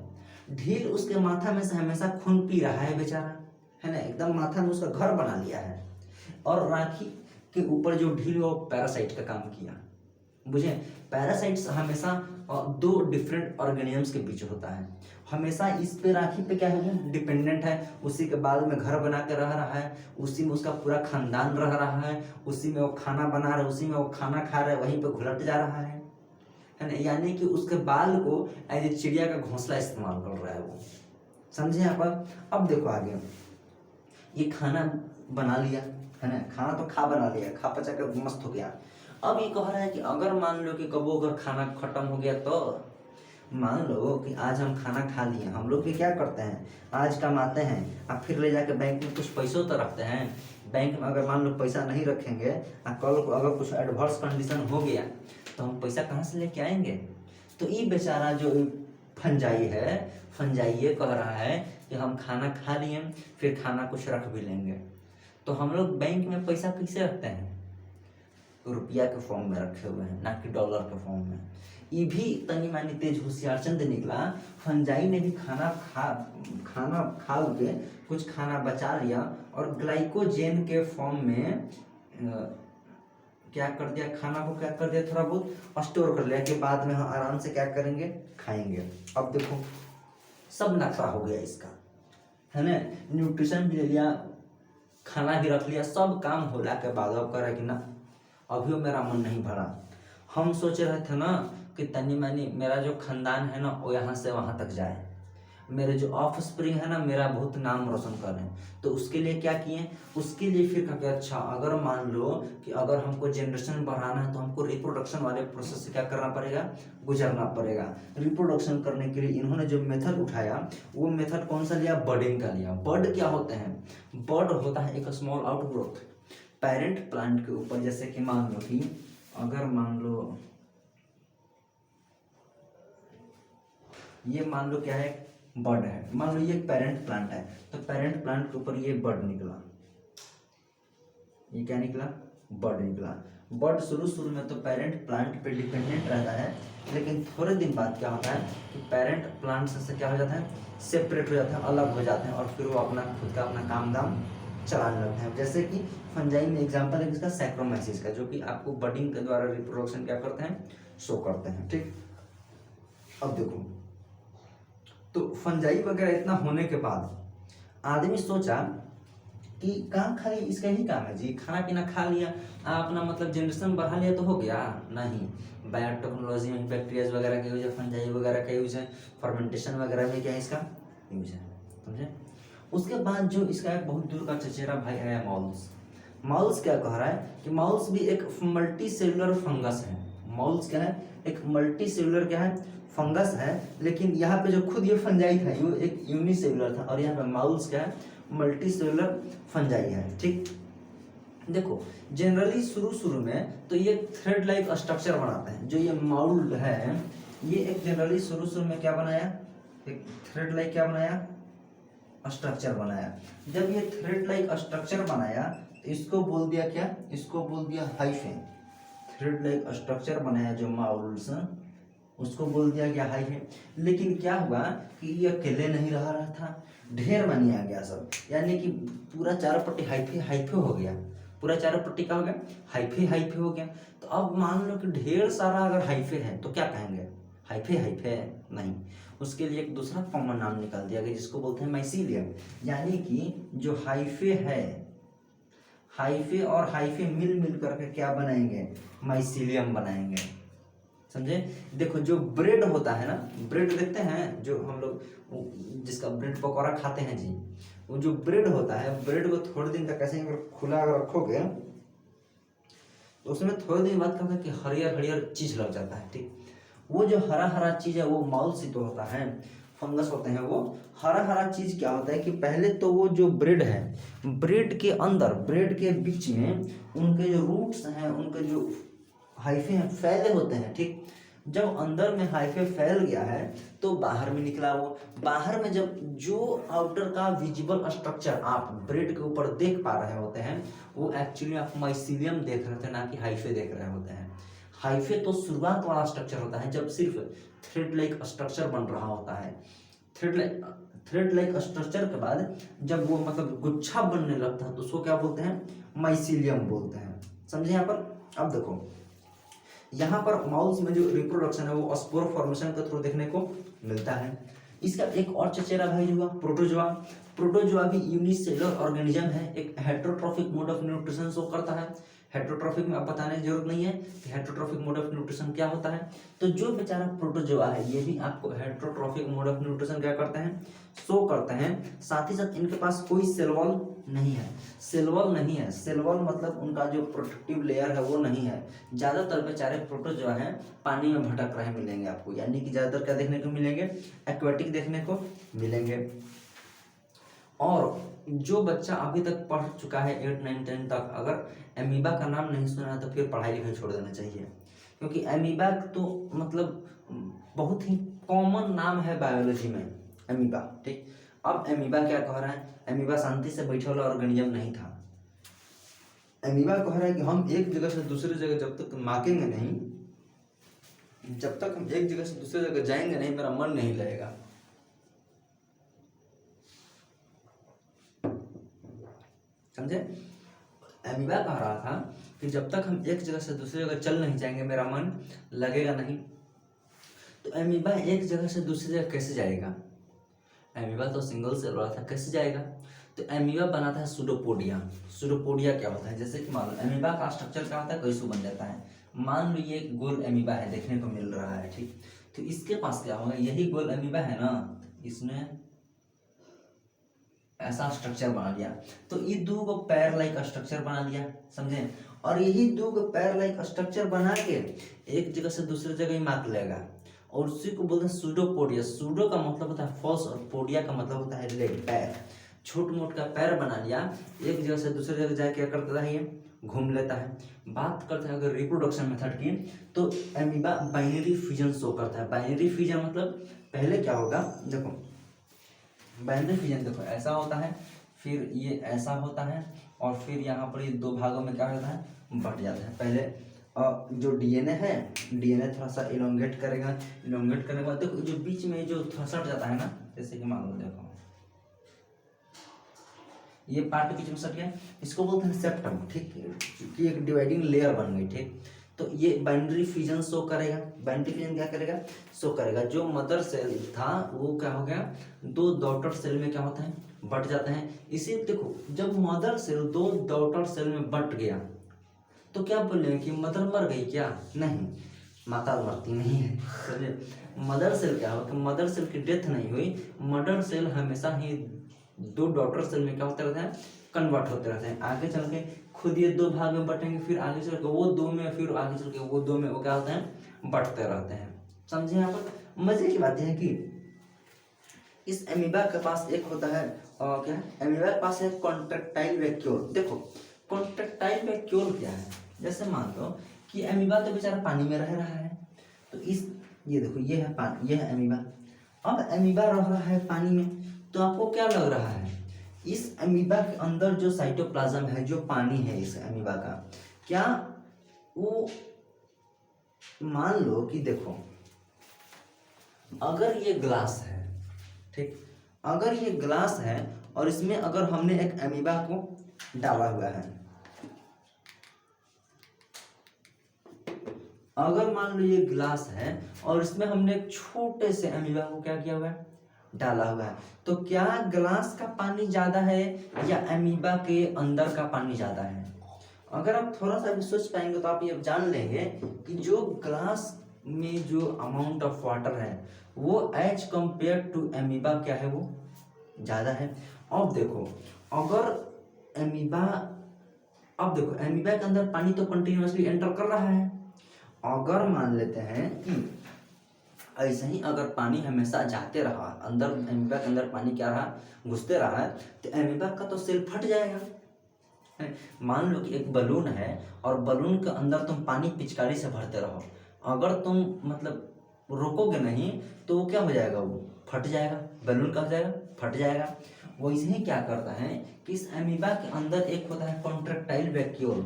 ढील उसके माथा में से हमेशा खून पी रहा है बेचारा, है ना, एकदम माथा में उसका घर बना लिया है। और राखी के ऊपर जो ढील वो पैरासाइट का काम किया, बुझे। पैरासाइट्स हमेशा दो डिफरेंट ऑर्गेनिजम्स के बीच होता है, हमेशा इस पे राखी पे क्या है, डिपेंडेंट है, उसी के बाल में घर बना के रह रहा है, उसी में उसका पूरा खानदान रह रहा है, उसी में वो खाना बना रहा है, उसी में वो खाना खा रहा है, वहीं पे घुलट जा रहा है ना। यानी कि उसके बाल को एज ए चिड़िया का घोंसला इस्तेमाल कर रहा है वो, समझे यहाँ पर। अब देखो आगे, ये खाना बना लिया है ना, खाना तो बना लिया, खा पचा कर मस्त हो गया। अब ये कह रहा है कि अगर मान लो कि कबो अगर खाना खत्म हो गया तो, मान लो कि आज हम खाना खा लिए, हम लोग भी क्या करते हैं, आज कमाते हैं अब फिर ले जाके बैंक में कुछ पैसों तो रखते हैं। बैंक में अगर मान लो पैसा नहीं रखेंगे, कल को अगर कुछ एडवर्स कंडीशन हो गया तो हम पैसा कहाँ से लेके आएंगे। तो ये बेचारा जो फंजाई है, फंजाई ये कह रहा है कि हम खाना खा लिए फिर खाना कुछ रख भी लेंगे। तो हम लोग बैंक में पैसा कैसे रखते हैं, रुपया के फॉर्म में रखे हुए हैं, ना कि डॉलर के फॉर्म में। ये भी तनी मानी तेज होशियारचंद निकला। फंजाई ने भी खाना खा के कुछ खाना बचा लिया और ग्लाइकोजेन के फॉर्म में क्या कर दिया, खाना को क्या कर दिया, थोड़ा बहुत स्टोर कर लिया कि बाद में हम आराम से क्या करेंगे, खाएंगे। अब देखो सब नखरा हो गया इसका, है ना, न्यूट्रिशन भी ले लिया, खाना भी रख लिया, सब काम होला के बाद अब कह कि ना अभी मेरा मन नहीं भरा। हम सोच रहे थे ना कि तनी मनी मेरा जो खानदान है ना वो यहाँ से वहाँ तक जाए, मेरे जो ऑफ स्प्रिंग है ना मेरा बहुत नाम रोशन करें, तो उसके लिए क्या किए, उसके लिए फिर कहा कि अच्छा अगर मान लो कि अगर हमको जनरेशन बढ़ाना है तो हमको रिप्रोडक्शन वाले प्रोसेस से क्या करना पड़ेगा, गुजरना पड़ेगा। रिप्रोडक्शन करने के लिए इन्होंने जो मेथड उठाया वो मेथड कौन सा लिया, बर्डिंग का लिया। बर्ड क्या होते हैं, बर्ड होता है एक स्मॉल आउटग्रोथ पेरेंट प्लांट के ऊपर। जैसे कि मान लो कि अगर मान लो ये मान लो क्या है, बर्ड है, मान लो ये पेरेंट प्लांट है, तो पेरेंट प्लांट के ऊपर ये बर्ड निकला, ये क्या निकला, बर्ड निकला। बर्ड शुरू में तो पेरेंट प्लांट पे डिपेंडेंट रहता है, लेकिन थोड़े दिन बाद क्या होता है कि पेरेंट प्लांट से क्या हो जाता है, सेपरेट हो जाता है, अलग हो जाते हैं और फिर वो अपना खुद का अपना काम दाम चलाने लगते हैं। जैसे कि फंजाई में एग्जांपल है इसका सैक्रोमाइसिस का, जो कि आपको बडिंग के द्वारा रिप्रोडक्शन क्या करते हैं, शो करते हैं। ठीक, अब देखो तो फंजाई वगैरह इतना होने के बाद आदमी सोचा कि काम खाली इसका ही काम है जी, खाना पीना खा लिया, अपना मतलब जनरेशन बढ़ा लिया तो हो गया, नहीं। बायोटेक्नोलॉजी में बैक्टीरिया वगैरह का यूज है, फंजाई वगैरह का यूज है, फर्मेंटेशन वगैरह में क्या है इसका यूज है, समझे। उसके बाद जो इसका एक बहुत दूर का चचेरा भाई आया माउल्स। माउल्स क्या कह रहा है कि माउल्स भी एक मल्टी सेलुलर फंगस है। माउल्स क्या है, एक मल्टी सेलुलर क्या है, फंगस है। लेकिन यहाँ पे जो खुद ये फंजाई था वो एक यूनिसेलुलर था, और यहाँ पे माउल्स क्या है, मल्टी सेलुलर फंजाई है। ठीक, देखो जनरली शुरू में तो ये थ्रेड लाइक स्ट्रक्चर बनाते हैं। जो ये माउल है ये एक जनरली शुरू में क्या बनाया, एक थ्रेड लाइक क्या बनाया, स्ट्रक्चर बनाया। जब ये थ्रेड लाइक स्ट्रक्चर बनाया तो इसको बोल दिया क्या, इसको बोल दिया हाइफे। थ्रेड लाइक स्ट्रक्चर बनाया जो माउल्स, उसको बोल दिया गया हाइफे। लेकिन क्या हुआ कि ये अकेले नहीं रहा था, ढेर मानी आ गया सब, यानी कि पूरा चारों पट्टी हाइफे हाइफे हो गया, पूरा चारों पट्टी का हो गया, हाइफे हाइफे हो गया। तो अब मान लो कि ढेर सारा अगर हाइफे है तो क्या कहेंगे, हाइफे हाइफे नहीं, उसके लिए एक दूसरा कॉमन नाम निकाल दिया गया जिसको बोलते हैं माइसीलियम। यानी कि जो हाइफे है, हाइफे और हाइफे मिल करके क्या बनाएंगे, माइसीलियम बनाएंगे, समझे। देखो जो ब्रेड होता है ना, ब्रेड देखते हैं जो हम लोग जिसका ब्रेड पकौड़ा खाते हैं जी, वो जो ब्रेड होता है, ब्रेड को थोड़े दिन तक ऐसे अगर खुला अगर रखोगे तो उसमें थोड़े दिन बाद क्या होता है कि हरियर हरियर चीज लग जाता है। ठीक, वो जो हरा हरा चीज है वो माउल्स तो होता है, फंगस होते हैं वो। हरा हरा चीज क्या होता है कि पहले तो वो जो ब्रेड है, ब्रेड के अंदर, ब्रेड के बीच में उनके जो रूट्स हैं, उनके जो हाइफे हैं फैले होते हैं। ठीक, जब अंदर में हाइफे फैल गया है तो बाहर में निकला वो। बाहर में जब जो आउटर का विजिबल स्ट्रक्चर आप ब्रेड के ऊपर देख पा रहे होते हैं वो एक्चुअली आप माइसीलियम देख रहे थे, ना कि हाइफे देख रहे होते हैं। हाइफे तो शुरुआत वाला स्ट्रक्चर होता है जब सिर्फ थ्रेड लाइक स्ट्रक्चर बन रहा होता है। थ्रेड लाइक स्ट्रक्चर के बाद जब वो मतलब गुच्छा बनने लगता है तो उसको क्या बोलते हैं, माइसीलियम बोलते हैं, समझे यहाँ पर। अब देखो यहाँ पर माउस में जो रिप्रोडक्शन है वो स्पोर फॉर्मेशन के थ्रू देखने को मिलता है। इसका एक और चचेरा भाई जो प्रोटोजोआ। प्रोटोजोआ भी यूनिसेलुलर ऑर्गेनिज्म है, एक heterotrophic mode of nutrition show करता है। हेटेरोट्रॉफिक में अब बताने की जरूरत नहीं है कि हेटेरोट्रॉफिक मोड ऑफ न्यूट्रिशन क्या होता है। तो जो बेचारा प्रोटोजोआ है ये भी आपको हेटेरोट्रॉफिक मोड ऑफ न्यूट्रिशन क्या करते हैं, शो करते हैं। साथ ही साथ इनके पास कोई सेल वॉल नहीं है, सेल वॉल नहीं है। सेल वॉल मतलब उनका जो प्रोटेक्टिव लेयर है वो नहीं है। ज्यादातर बेचारे प्रोटोजोआ हैं पानी में भटक रहे मिलेंगे आपको, यानी कि ज्यादातर क्या देखने को मिलेंगे, एक्वेटिक देखने को मिलेंगे। और जो बच्चा अभी तक पढ़ चुका है 8, 9, 10 तक, अगर एमीबा का नाम नहीं सुना है तो फिर पढ़ाई लिखाई छोड़ देना चाहिए, क्योंकि एमीबा तो मतलब बहुत ही कॉमन नाम है बायोलॉजी में, एमीबा। ठीक, अब एमीबा क्या कह रहा है, एमीबा शांति से बैठे वाला ऑर्गेनिज्म नहीं था। एमीबा कह रहा है कि हम एक जगह से दूसरी जगह जब तक माकेंगे नहीं जब तक हम एक जगह से दूसरे जगह जाएंगे नहीं, मेरा मन नहीं लगेगा। समझे? अमीबा कह रहा था कि जब तक हम एक जगह से दूसरी जगह चल नहीं जाएंगे, मेरा मन लगेगा नहीं। तो अमीबा एक जगह से दूसरी जगह कैसे जाएगा? अमीबा तो सिंगल सेल वाला था, कैसे जाएगा? तो अमीबा बनाता है सूडोपोडिया। सूडोपोडिया क्या होता है? जैसे कि मान लो अमीबा का स्ट्रक्चर क्या होता है, कैसे बन जाता है। मान लो ये गोल अमीबा है, देखने को मिल रहा है, ठीक। तो इसके पास क्या होगा, यही गोल अमीबा है ना, इसने ऐसा स्ट्रक्चर बना लिया। तो ये दो गो पैर लाइक स्ट्रक्चर बना लिया, समझे। और यही दो गो पैर लाइक स्ट्रक्चर बना के एक जगह से दूसरी जगह ही मार्क लेगा, और उसी को बोलते हैं सूडोपोडिया। सूडो का मतलब होता है फॉल्स, और पोडिया का मतलब होता है लेग, पैर। छोट मोट का पैर बना लिया, एक जगह से दूसरी जगह जाके क्या करता है, ये घूम लेता है। बात करते हैं अगर रिप्रोडक्शन मेथड की, तो अमीबा बाइनरी फ्यूजन शो करता है। बाइनरी फ्यूजन मतलब पहले क्या होगा, देखो बाइनरी फ्यूजन देखो ऐसा होता है, फिर ये ऐसा होता है, और फिर यहाँ पर ये दो भागों में क्या होता है, बट जाता है। पहले जो डीएनए है, डीएनए थोड़ा सा इलोंगेट करेगा, इलोंगेट करने के बाद देखो जो बीच में जो थोड़ा सट जाता है ना, जैसे कि मान लो देखो ये पार्ट बीच में सट गया, इसको बोलते हैं सेप्टम, ठीक, क्योंकि एक डिवाइडिंग लेयर बन गई, ठीक। तो ये बाइनरी फ्यूजन शो करेगा। बाइनरी फ्यूजन क्या करेगा, शो करेगा। जो मदर सेल था वो क्या हो गया, दो डॉटर सेल में क्या होता है, बट जाते हैं। इसी देखो जब मदर सेल दो डॉटर सेल में बट गया, तो क्या बोलेंगे कि मदर मर गई क्या? नहीं, माता मरती नहीं है, समझे। मदर सेल क्या हो कि मदर सेल की डेथ नहीं हुई, मदर सेल हमेशा ही दो डॉटर सेल में क्या होते रहते हैं, कन्वर्ट होते रहते हैं। आगे चल के खुद ये दो भाग में बटेंगे, फिर आगे चल के वो दो में, फिर आगे चल के वो दो में, वो क्या होते हैं, बटते रहते हैं। समझे? यहाँ पर मजे की बात है कि इस अमीबा के पास एक होता है क्या है, अमीबा के पास है कॉन्ट्रेक्टाइल वैक्यूल। देखो कॉन्ट्रेक्टाइल वैक्यूल क्या है, जैसे मान लो कि अमीबा तो बेचारा पानी में रह रहा है, तो इस ये देखो ये है पानी, ये है अमीबा। अब अमीबा रह रहा है पानी में, तो आपको क्या लग रहा है, इस अमीबा के अंदर जो साइटोप्लाज्म है, जो पानी है इस अमीबा का, क्या वो, मान लो कि देखो अगर ये ग्लास है, ठीक, अगर ये ग्लास है और इसमें अगर हमने एक अमीबा को डाला हुआ है, अगर मान लो ये ग्लास है और इसमें हमने एक छोटे से अमीबा को क्या किया हुआ है, डाला हुआ है, तो क्या ग्लास का पानी ज्यादा है या अमीबा के अंदर का पानी ज्यादा है? अगर आप थोड़ा सा भी सोच पाएंगे तो आप ये जान लेंगे कि जो ग्लास में जो अमाउंट ऑफ वाटर है वो एज कंपेयर टू अमीबा क्या है, वो ज्यादा है। अब देखो अगर अमीबा, अब देखो अमीबा के अंदर पानी तो कंटिन्यूअसली एंटर कर रहा है। अगर मान लेते हैं कि ऐसे ही अगर पानी हमेशा जाते रहा अंदर, अमीबा के अंदर पानी क्या रहा, घुसते रहा है, तो अमीबा का तो सेल फट जाएगा। मान लो कि एक बलून है और बलून के अंदर तुम पानी पिचकारी से भरते रहो, अगर तुम मतलब रोकोगे नहीं तो वो क्या हो जाएगा, वो फट जाएगा, बलून का हो जाएगा, फट जाएगा। वैसे ही क्या करता है कि इस अमीबा के अंदर एक होता है कॉन्ट्रेक्टाइल वैक्यूल।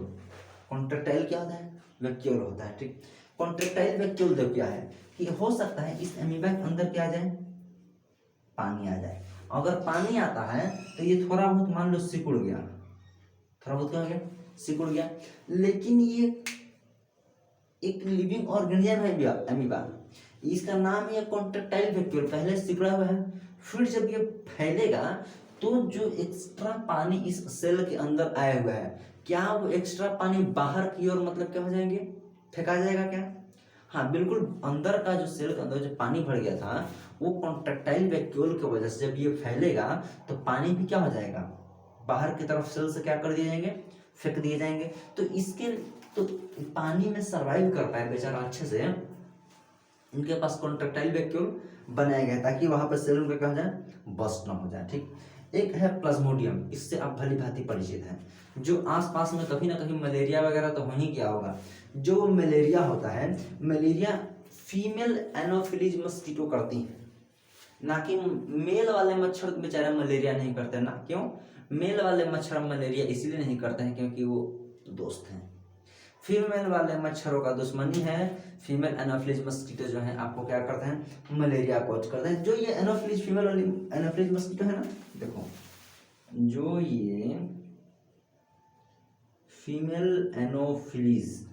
कॉन्ट्रेक्टाइल क्या होता है, वैक्यूल होता है, ठीक। कॉन्ट्रेक्टाइल वैक्यूल तो क्या है कि हो सकता है इस अमीबा के अंदर क्या आ जाए, पानी आ जाए। अगर पानी आता है तो ये थोड़ा बहुत मान लो सिकुड़ गया, थोड़ा बहुत क्या हो गया, सिकुड़ गया। लेकिन ये एक लिविंग ऑर्गेनिज्म है अमीबा, इसका नाम है कॉन्ट्रेक्टाइल वैक्यूल, पहले सिकुड़ा हुआ है, फिर जब ये फैलेगा तो जो एक्स्ट्रा पानी इस सेल के अंदर आया हुआ है, क्या वो एक्स्ट्रा पानी बाहर की ओर मतलब क्या हो जाएंगे, फेंका जाएगा क्या? हाँ बिल्कुल, अंदर का जो सेल के अंदर जो पानी भर गया था वो कॉन्ट्रेक्टाइल वैक्यूल की वजह से जब ये फैलेगा तो पानी भी क्या हो जाएगा, बाहर की तरफ सेल से क्या कर दिए जाएंगे, फेंक दिए जाएंगे। तो इसके तो पानी में सरवाइव कर पाए बेचारा अच्छे से, इनके पास कॉन्ट्रेक्टाइल वैक्यूल बनाया गया ताकि वहां पर सेल उनका क्या हो जाए, बस्ट ना हो जाए, ठीक। एक है प्लाज्मोडियम, इससे आप भली भांति परिचित हैं, जो आसपास में कभी ना कहीं मलेरिया वगैरह तो हो ही गया होगा। जो मलेरिया होता है, मलेरिया फीमेल एनोफिलीज मस्कीटो करती हैं, ना कि मेल वाले मच्छर बेचारे मलेरिया नहीं करते ना। क्यों? मेल वाले मच्छर मलेरिया इसीलिए नहीं करते हैं क्योंकि वो दोस्त हैं। फीमेल वाले मच्छरों का दुश्मनी है। फीमेल एनोफिलीज मस्कीटो जो है आपको क्या करते हैं, मलेरिया कॉज करते हैं। जो ये एनोफिलीज फीमेल वाली एनोफिलीज मस्कीटो है ना, देखो जो ये फीमेल एनोफिलीज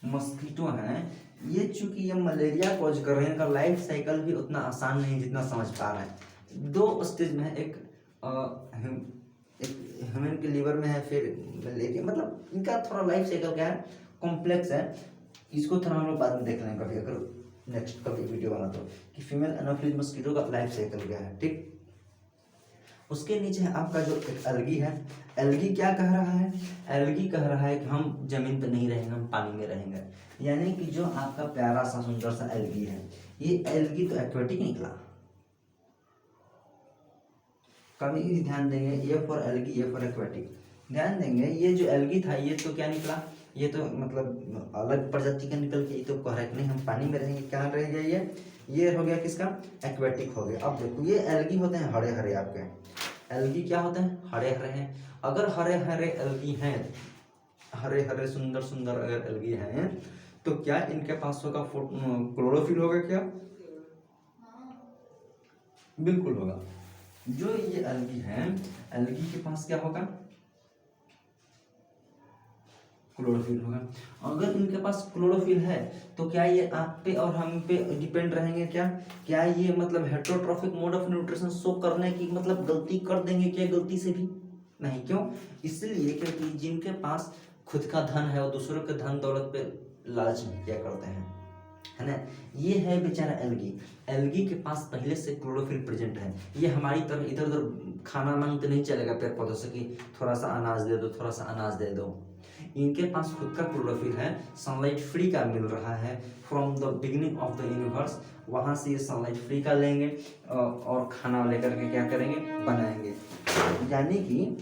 मस्कीटो हैं, ये चूंकि ये मलेरिया कॉज कर रहे हैं, इनका लाइफ साइकिल भी उतना आसान नहीं जितना समझ पा रहे हैं। 2 स्टेज में है, एक ह्यूमन के लीवर में है, फिर मलेरिया, मतलब इनका थोड़ा लाइफ साइकिल क्या है, कॉम्प्लेक्स है। इसको थोड़ा हम लोग बाद में देख लेंगे कभी, अगर नेक्स्ट कभी वीडियो बना तो, कि फीमेल एनोफिलीज मस्कीटो का लाइफ साइकिल क्या है, ठीक। उसके नीचे है आपका जो एक एल्गी है। एल्गी क्या कह रहा है, एल्गी कह रहा है कि हम जमीन पर नहीं रहेंगे, हम पानी में रहेंगे। यानी कि जो आपका प्यारा सा सुंदर सा एल्गी है, ये एल्गी तो एक्वेटिक निकला। कभी भी ध्यान देंगे, A for algae, A for aquatic, ध्यान देंगे। ये जो एल्गी था ये तो क्या निकला, ये तो मतलब अलग प्रजाति का निकल के, ये तो कह रहा है कि नहीं हम पानी में रहेंगे, क्या रह गया ये हो गया किसका, एक्वेटिक हो गया। अब देखो ये एल्गी होते हैं हरे हरे, आपके एल्गी क्या होते हैं, हरे हरे हैं। अगर हरे हरे एल्गी हैं, हरे हरे सुंदर सुंदर अगर एल्गी हैं, तो क्या इनके पास होगा क्लोरोफिल होगा क्या, बिल्कुल होगा। जो ये एल्गी है, एल्गी के पास क्या होगा, क्लोरोफिल होगा। अगर इनके पास क्लोरोफिल है तो क्या ये आप पे और हम पे डिपेंड रहेंगे क्या, क्या ये मतलब heterotrophic mode of nutrition show करने की मतलब गलती कर देंगे क्या, गलती से भी नहीं। क्यों, इसलिए क्योंकि जिनके पास खुद का धन है और दूसरों के धन दौलत पे लालच क्या करते हैं, है ना। ये है बेचारा एल्गी, एल्गी के पास पहले से क्लोरोफिल प्रेजेंट है। ये हमारी तरह इधर उधर खाना मांगते नहीं चलेगा पेड़ पौधों से कि थोड़ा सा अनाज दे दो, थोड़ा सा अनाज दे दो। इनके पास खुद का क्लोरोफिल है, सनलाइट फ्री का मिल रहा है from the beginning of the universe. वहां से ये सनलाइट फ्री का लेंगे और खाना लेकर के क्या करेंगे, बनाएंगे। यानी कि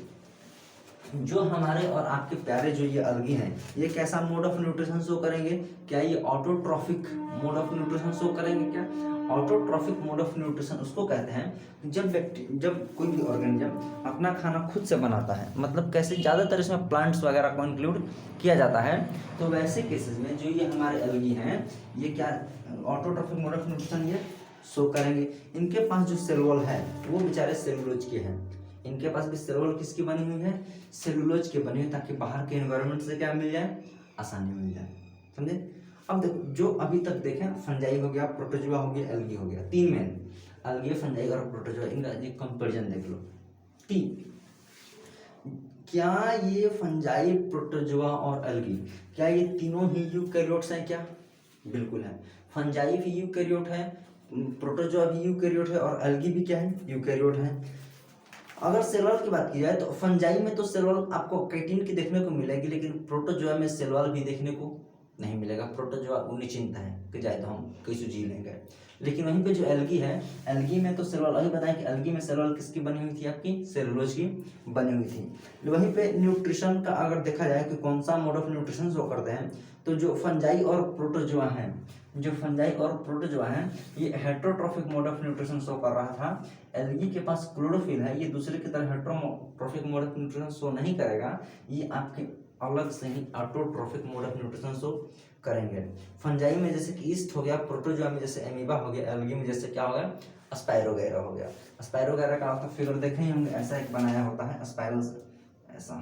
जो हमारे और आपके प्यारे जो ये एल्गी हैं, ये कैसा मोड ऑफ न्यूट्रिशन शो करेंगे, क्या ये autotrophic mode of nutrition show करेंगे क्या। ऑटोट्रॉफिक मोड ऑफ न्यूट्रिशन उसको कहते हैं जब कोई भी ऑर्गेनिज्म अपना खाना खुद से बनाता है, मतलब कैसे, ज़्यादातर इसमें प्लांट्स वगैरह को इंक्लूड किया जाता है। तो वैसे केसेस में जो ये हमारे एल्गी हैं, ये क्या ऑटोट्रॉफिक मोड ऑफ न्यूट्रिशन ये शो करेंगे। इनके पास जो सेल वॉल है वो बेचारे सेलुलोज के हैं। इनके पास भी सेल वॉल किसकी बनी हुई है, सेलुलोज की बनी हुई, ताकि बाहर के एनवायरनमेंट से क्या मिल जाए, आसानी मिल जाए, समझे। अब देखो जो अभी तक देखें, फंजाई हो गया, प्रोटोजुआ हो गया, एल्गी हो गया, 3 मेन, एल्गी, फंजाई और प्रोटोजुआ, इनका कंपैरिजन देख लो। 3, क्या ये फंजाई, प्रोटोजुआ और एल्गी, क्या ये तीनों ही यूकैरियोट्स हैं क्या, बिल्कुल है। फंजाई भी यूकैरियोट है, प्रोटोजुआ भी यूकैरियोट है, और एल्गी भी क्या है, यूकैरियोट है। अगर सेल वॉल की बात की जाए तो फंजाई में तो सेल वॉल आपको कैटिन की देखने को मिलेगी, लेकिन प्रोटोजुआ में सेल वॉल भी देखने को नहीं मिलेगा। प्रोटोजुआ निश्चिंत है कि जाए तो हम कैसे जी लेंगे। लेकिन वहीं पे जो एल्गी है, एल्गी में तो सेल वॉल, अभी बताया कि एल्गी में सेल वॉल किसकी बनी हुई थी, आपकी सेलुलोज की बनी हुई थी। वहीं पे न्यूट्रिशन का अगर देखा जाए कि कौन सा मोड ऑफ न्यूट्रिशन शो करते हैं, तो जो फंजाई और प्रोटोजुआ हैं, जो फंजाई और प्रोटोजुआ हैं, ये heterotrophic mode of nutrition show कर रहा था। एल्गी के पास क्लोरोफिल है, ये दूसरे की तरह heterotrophic mode of nutrition show नहीं करेगा, ये आपके अलग से ही autotrophic mode of nutrition show करेंगे। फंजाई में जैसे कि ईस्ट हो गया, प्रोटोजुआ में जैसे एमीबा हो गया, एल्गी में जैसे क्या हो गया, स्पाइरोगैरा हो गया। स्पाइरोगैरा का आपका फिगर देखें हमने, ऐसा एक बनाया होता है स्पाइरल, ऐसा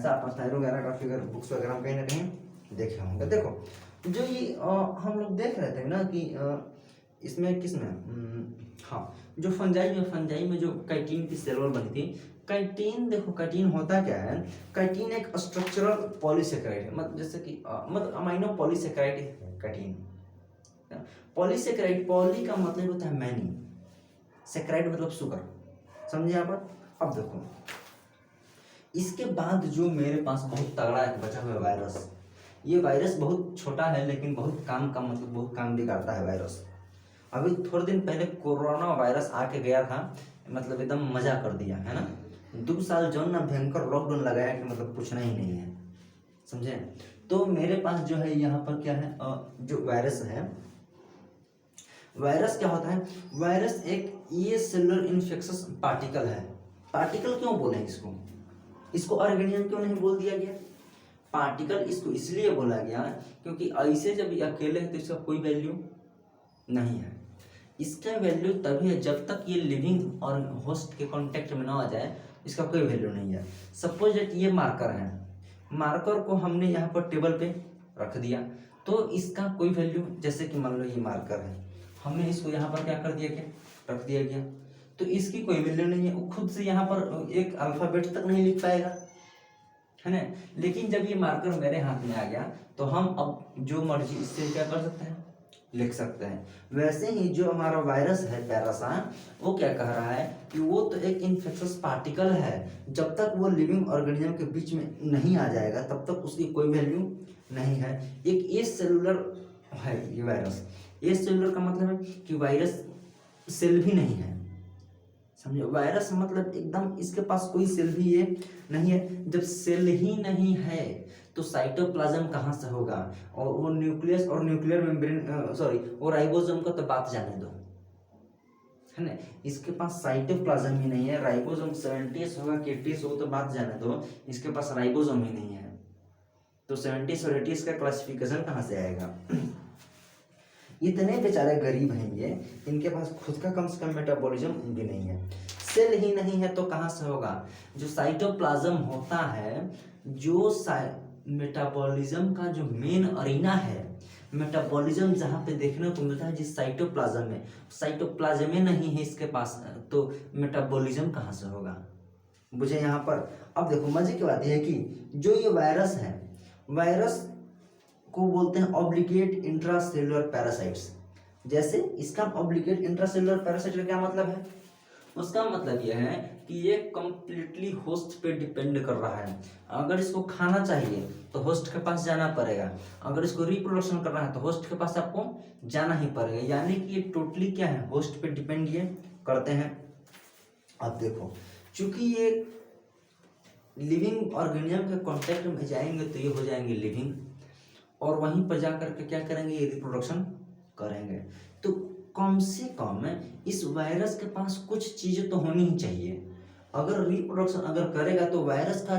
आप स्पाइरोगैरा का फिगर बुक्स वगैरह में कहीं ना कहीं देखे होंगे। देखो जो ये हम लोग देख रहे थे ना कि इसमें किसमें, हाँ, जो फंजाई में जो कैटीन की सेल वॉल बनी थी। कैटीन, देखो कैटीन होता क्या है, कैटीन एक स्ट्रक्चरल पॉलीसेकेराइड है, मतलब जैसे कि मतलब अमाइनो पॉलीसेकेराइड है कैटीन। पॉलीसेकेराइड, पॉली का मतलब होता है मैनी, सेकेराइड मतलब शुगर, समझे यहाँ पर। अब देखो इसके बाद जो मेरे पास बहुत तगड़ा एक बचा हुआ वायरस, ये वायरस बहुत छोटा है लेकिन बहुत काम का, मतलब बहुत काम भी करता है वायरस। अभी थोड़े दिन पहले कोरोना वायरस आके गया था, मतलब एकदम मजा कर दिया है ना। 2 साल जो ना भयंकर लॉकडाउन लगाया कि मतलब पूछना ही नहीं है, समझे। तो मेरे पास जो है यहाँ पर क्या है, जो वायरस है, वायरस क्या होता है, वायरस एक ये सेलुलर इन्फेक्शस पार्टिकल है, पार्टिकल क्यों बोले इसको, इसको ऑर्गेनिज्म क्यों नहीं बोल दिया गया? पार्टिकल इसको इसलिए बोला गया क्योंकि ऐसे जब ये अकेले है तो इसका कोई वैल्यू नहीं है। इसका वैल्यू तभी है जब तक ये लिविंग और होस्ट के कांटेक्ट में ना आ जाए, इसका कोई वैल्यू नहीं है। सपोज दैट ये मार्कर है, मार्कर को हमने यहाँ पर टेबल पे रख दिया तो इसका कोई वैल्यू, जैसे कि मान लो ये मार्कर है, हमने इसको यहाँ पर क्या कर दिया, क्या रख दिया गया, तो इसकी कोई वैल्यू नहीं है। वो खुद से यहाँ पर एक अल्फाबेट तक नहीं लिख पाएगा, है ना। लेकिन जब ये मार्कर मेरे हाथ में आ गया तो हम अब जो मर्जी इससे क्या कर सकते हैं, लिख सकते हैं। वैसे ही जो हमारा वायरस है पैरासाइट, वो क्या कह रहा है कि वो तो एक इन्फेक्शस पार्टिकल है, जब तक वो लिविंग ऑर्गेनिज्म के बीच में नहीं आ जाएगा तब तक उसकी कोई वैल्यू नहीं है। एक ए सेलुलर है ये वायरस। ए सेलुलर का मतलब है कि वायरस सेल भी नहीं है, समझो। वायरस मतलब एकदम इसके पास कोई सेल भी ये नहीं है। जब सेल ही नहीं है तो साइटोप्लाज्म कहाँ से होगा, और वो न्यूक्लियस और न्यूक्लियर मेम्ब्रेन सॉरी वो राइबोसोम का तो बात जाने दो, है ना। इसके पास साइटोप्लाज्म ही नहीं है। राइबोसोम 70 होगा कि 80 हो तो बात जाने दो, इसके पास राइबोसोम ही नहीं है, तो 70 और 80 का क्लासिफिकेशन कहाँ से आएगा। इतने बेचारे गरीब हैं ये, इनके पास खुद का कम से कम मेटाबॉलिज्म भी नहीं है। सेल ही नहीं है तो कहाँ से होगा। जो साइटोप्लाज्म होता है, जो मेटाबॉलिज्म का जो मेन अरीना है, मेटाबॉलिज्म जहाँ पे देखने को मिलता है जिस साइटोप्लाज्म में, साइटोप्लाज्म में नहीं है इसके पास, तो मेटाबॉलिज्म कहाँ से होगा, मुझे यहाँ पर। अब देखो मजे की बात यह है कि जो ये वायरस है, वायरस को बोलते हैं ऑब्लिगेट इंट्रासेलुलर पैरासाइट्स। जैसे इसका ऑब्लिगेट इंट्रासेलुलर पैरासाइट का क्या मतलब है, उसका मतलब यह है कि ये कंप्लीटली होस्ट पे डिपेंड कर रहा है। अगर इसको खाना चाहिए तो होस्ट के पास जाना पड़ेगा, अगर इसको रिप्रोडक्शन करना है तो होस्ट के पास आपको जाना ही पड़ेगा, यानी कि ये टोटली क्या है, होस्ट पे डिपेंड ये करते हैं। अब देखो चूंकि ये लिविंग ऑर्गेनिज्म के कांटेक्ट में जाएंगे तो ये हो जाएंगे लिविंग, और वहीं पर जा करके क्या करेंगे, ये रिप्रोडक्शन करेंगे। तो कम से कम इस वायरस के पास कुछ चीज़ें तो होनी ही चाहिए। अगर रिप्रोडक्शन अगर करेगा तो वायरस का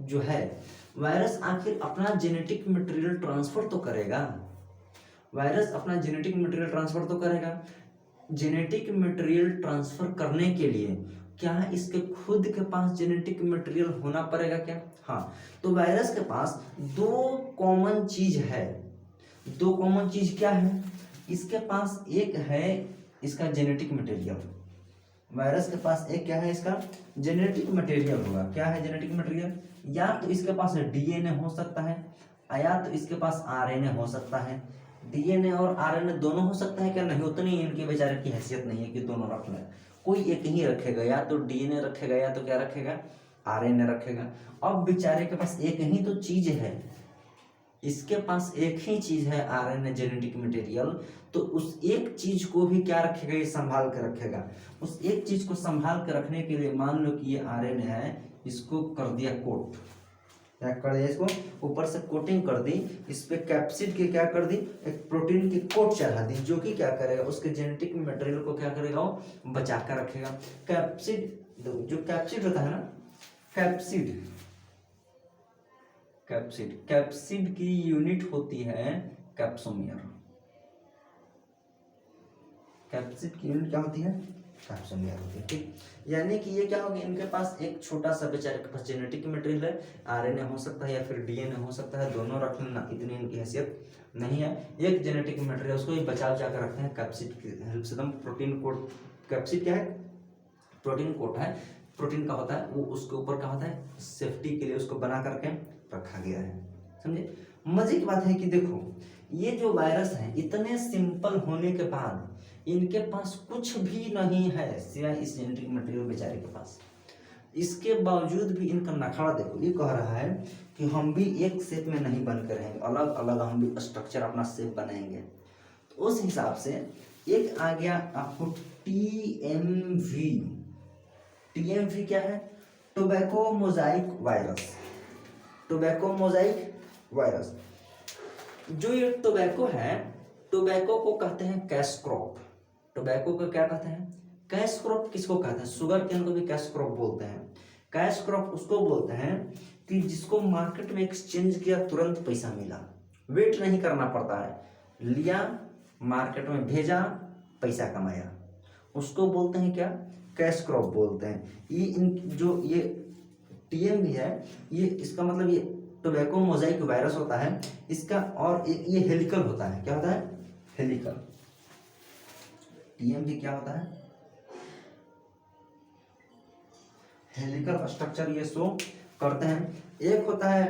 जो है, वायरस आखिर अपना जेनेटिक मटेरियल ट्रांसफर तो करेगा, वायरस अपना जेनेटिक मटेरियल ट्रांसफर तो करेगा। जेनेटिक मटेरियल ट्रांसफर करने के लिए क्या है, इसके खुद के पास जेनेटिक मटेरियल होना पड़ेगा क्या, हाँ। तो वायरस के पास दो कॉमन चीज है। दो कॉमन चीज क्या है, इसके पास एक है इसका जेनेटिक मटेरियल, वायरस के पास एक क्या है, इसका जेनेटिक मटेरियल होगा। क्या है जेनेटिक मटेरियल, या तो इसके पास डीएनए हो सकता है, या तो इसके पास आरएनए हो सकता है। डीएनए और आरएनए दोनों हो सकता है क्या, नहीं, उतनी इनके बेचारे की हैसियत नहीं है कि दोनों रख लें, कोई एक ही रखेगा, या तो डीएनए रखेगा या तो क्या रखेगा, आरएनए रखेगा। अब बेचारे के पास एक ही तो चीज है, इसके पास एक ही चीज है आरएनए जेनेटिक मटेरियल, तो उस एक चीज को भी क्या रखेगा, ये संभाल के रखेगा। उस एक चीज को संभाल के रखने के लिए मान लो कि ये आरएनए है, इसको कर दिया कोट, क्या कर दिया, इसको ऊपर से कोटिंग कर दी, इस पे कैप्सिड की क्या कर दी, एक प्रोटीन की कोट चढ़ा दी, जो कि क्या करेगा, उसके जेनेटिक मटेरियल को क्या करेगा, वो बचा कर रखेगा। कैप्सिड, जो कैप्सिड होता है ना, कैप्सिड कैप्सिड कैप्सिड की यूनिट होती है कैप्सोमियर। कैप्सिड की यूनिट क्या होती है, कैप्सोमियर होती है, ठीक। यानी कि ये क्या होगी, इनके पास एक छोटा सा बेचारे के पास जेनेटिक मटेरियल है, आरएनए हो सकता है या फिर डीएनए हो सकता है, दोनों रख लेना, इतनी इनकी हैसियत नहीं है। एक जेनेटिक मटेरियल उसको ही बचा कर रखते हैं कैप्सिड की हेल्प से। प्रोटीन कोट, कैप्सिड क्या है, प्रोटीन कोट है, प्रोटीन का होता है वो, उसके ऊपर क्या होता है, सेफ्टी के लिए उसको बना करके रखा गया है, समझे। मजे की बात है कि देखो ये जो वायरस है, इतने सिंपल होने के बाद इनके पास कुछ भी नहीं है सिवाय इस जेनेटिक मटेरियल बेचारे के पास। इसके बावजूद भी इनका नखरा देखो, ये कह रहा है कि हम भी एक शेप में नहीं बन कर रहेंगे, अलग अलग हम भी स्ट्रक्चर अपना शेप बनाएंगे। तो उस हिसाब से एक आ गया आपको टीएमवी। टीएमवी क्या है, tobacco Mosaic virus. Tobacco Mosaic virus, जो ये टोबैको है, टोबैको को कहते हैं कैश क्रॉप। टोबैको को क्या कहते हैं, कैश क्रॉप किसको कहते हैं? शुगर केन को भी कैश क्रॉप बोलते हैं। कैश क्रॉप उसको बोलते हैं कि जिसको मार्केट में एक्सचेंज किया तुरंत पैसा मिला, वेट नहीं करना पड़ता है, लिया मार्केट में भेजा पैसा कमाया, उसको बोलते हैं क्या? कैश क्रॉप बोलते हैं। ये जो ये टीएम भी है, ये इसका मतलब ये टोबैको मोजाइक वायरस होता है इसका, और ये हेलिकल होता है। क्या होता है? हेलिकल। टीएम भी क्या होता है? हेलिकल स्ट्रक्चर ये शो करते हैं। एक होता है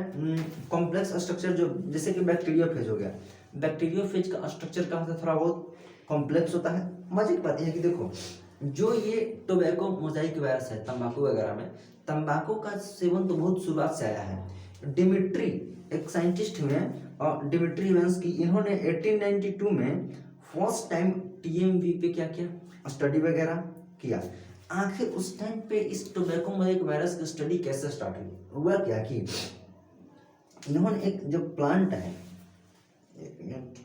कॉम्प्लेक्स स्ट्रक्चर, जो जैसे कि बैक्टीरियोफेज हो गया। बैक्टीरियोफेज का स्ट्रक्चर क्या होता है? थोड़ा बहुत कॉम्प्लेक्स होता है। मजे की बात यह है कि देखो, जो ये टोबैको मोजाइक वायरस है तंबाकू वगैरह में, तंबाकू का सेवन तो बहुत शुरुआत से आया है। डिमिट्री एक साइंटिस्ट हुए और डिमिट्री इवेंस्की, इन्होंने 1892 में फर्स्ट टाइम टीएमवी पे क्या किया? स्टडी वगैरह किया। आखिर उस टाइम पे इस टोबैको मोजाइक वायरस की स्टडी कैसे स्टार्ट हुई? हुआ क्या कि इन्होंने एक जो प्लांट है, एक मिनट,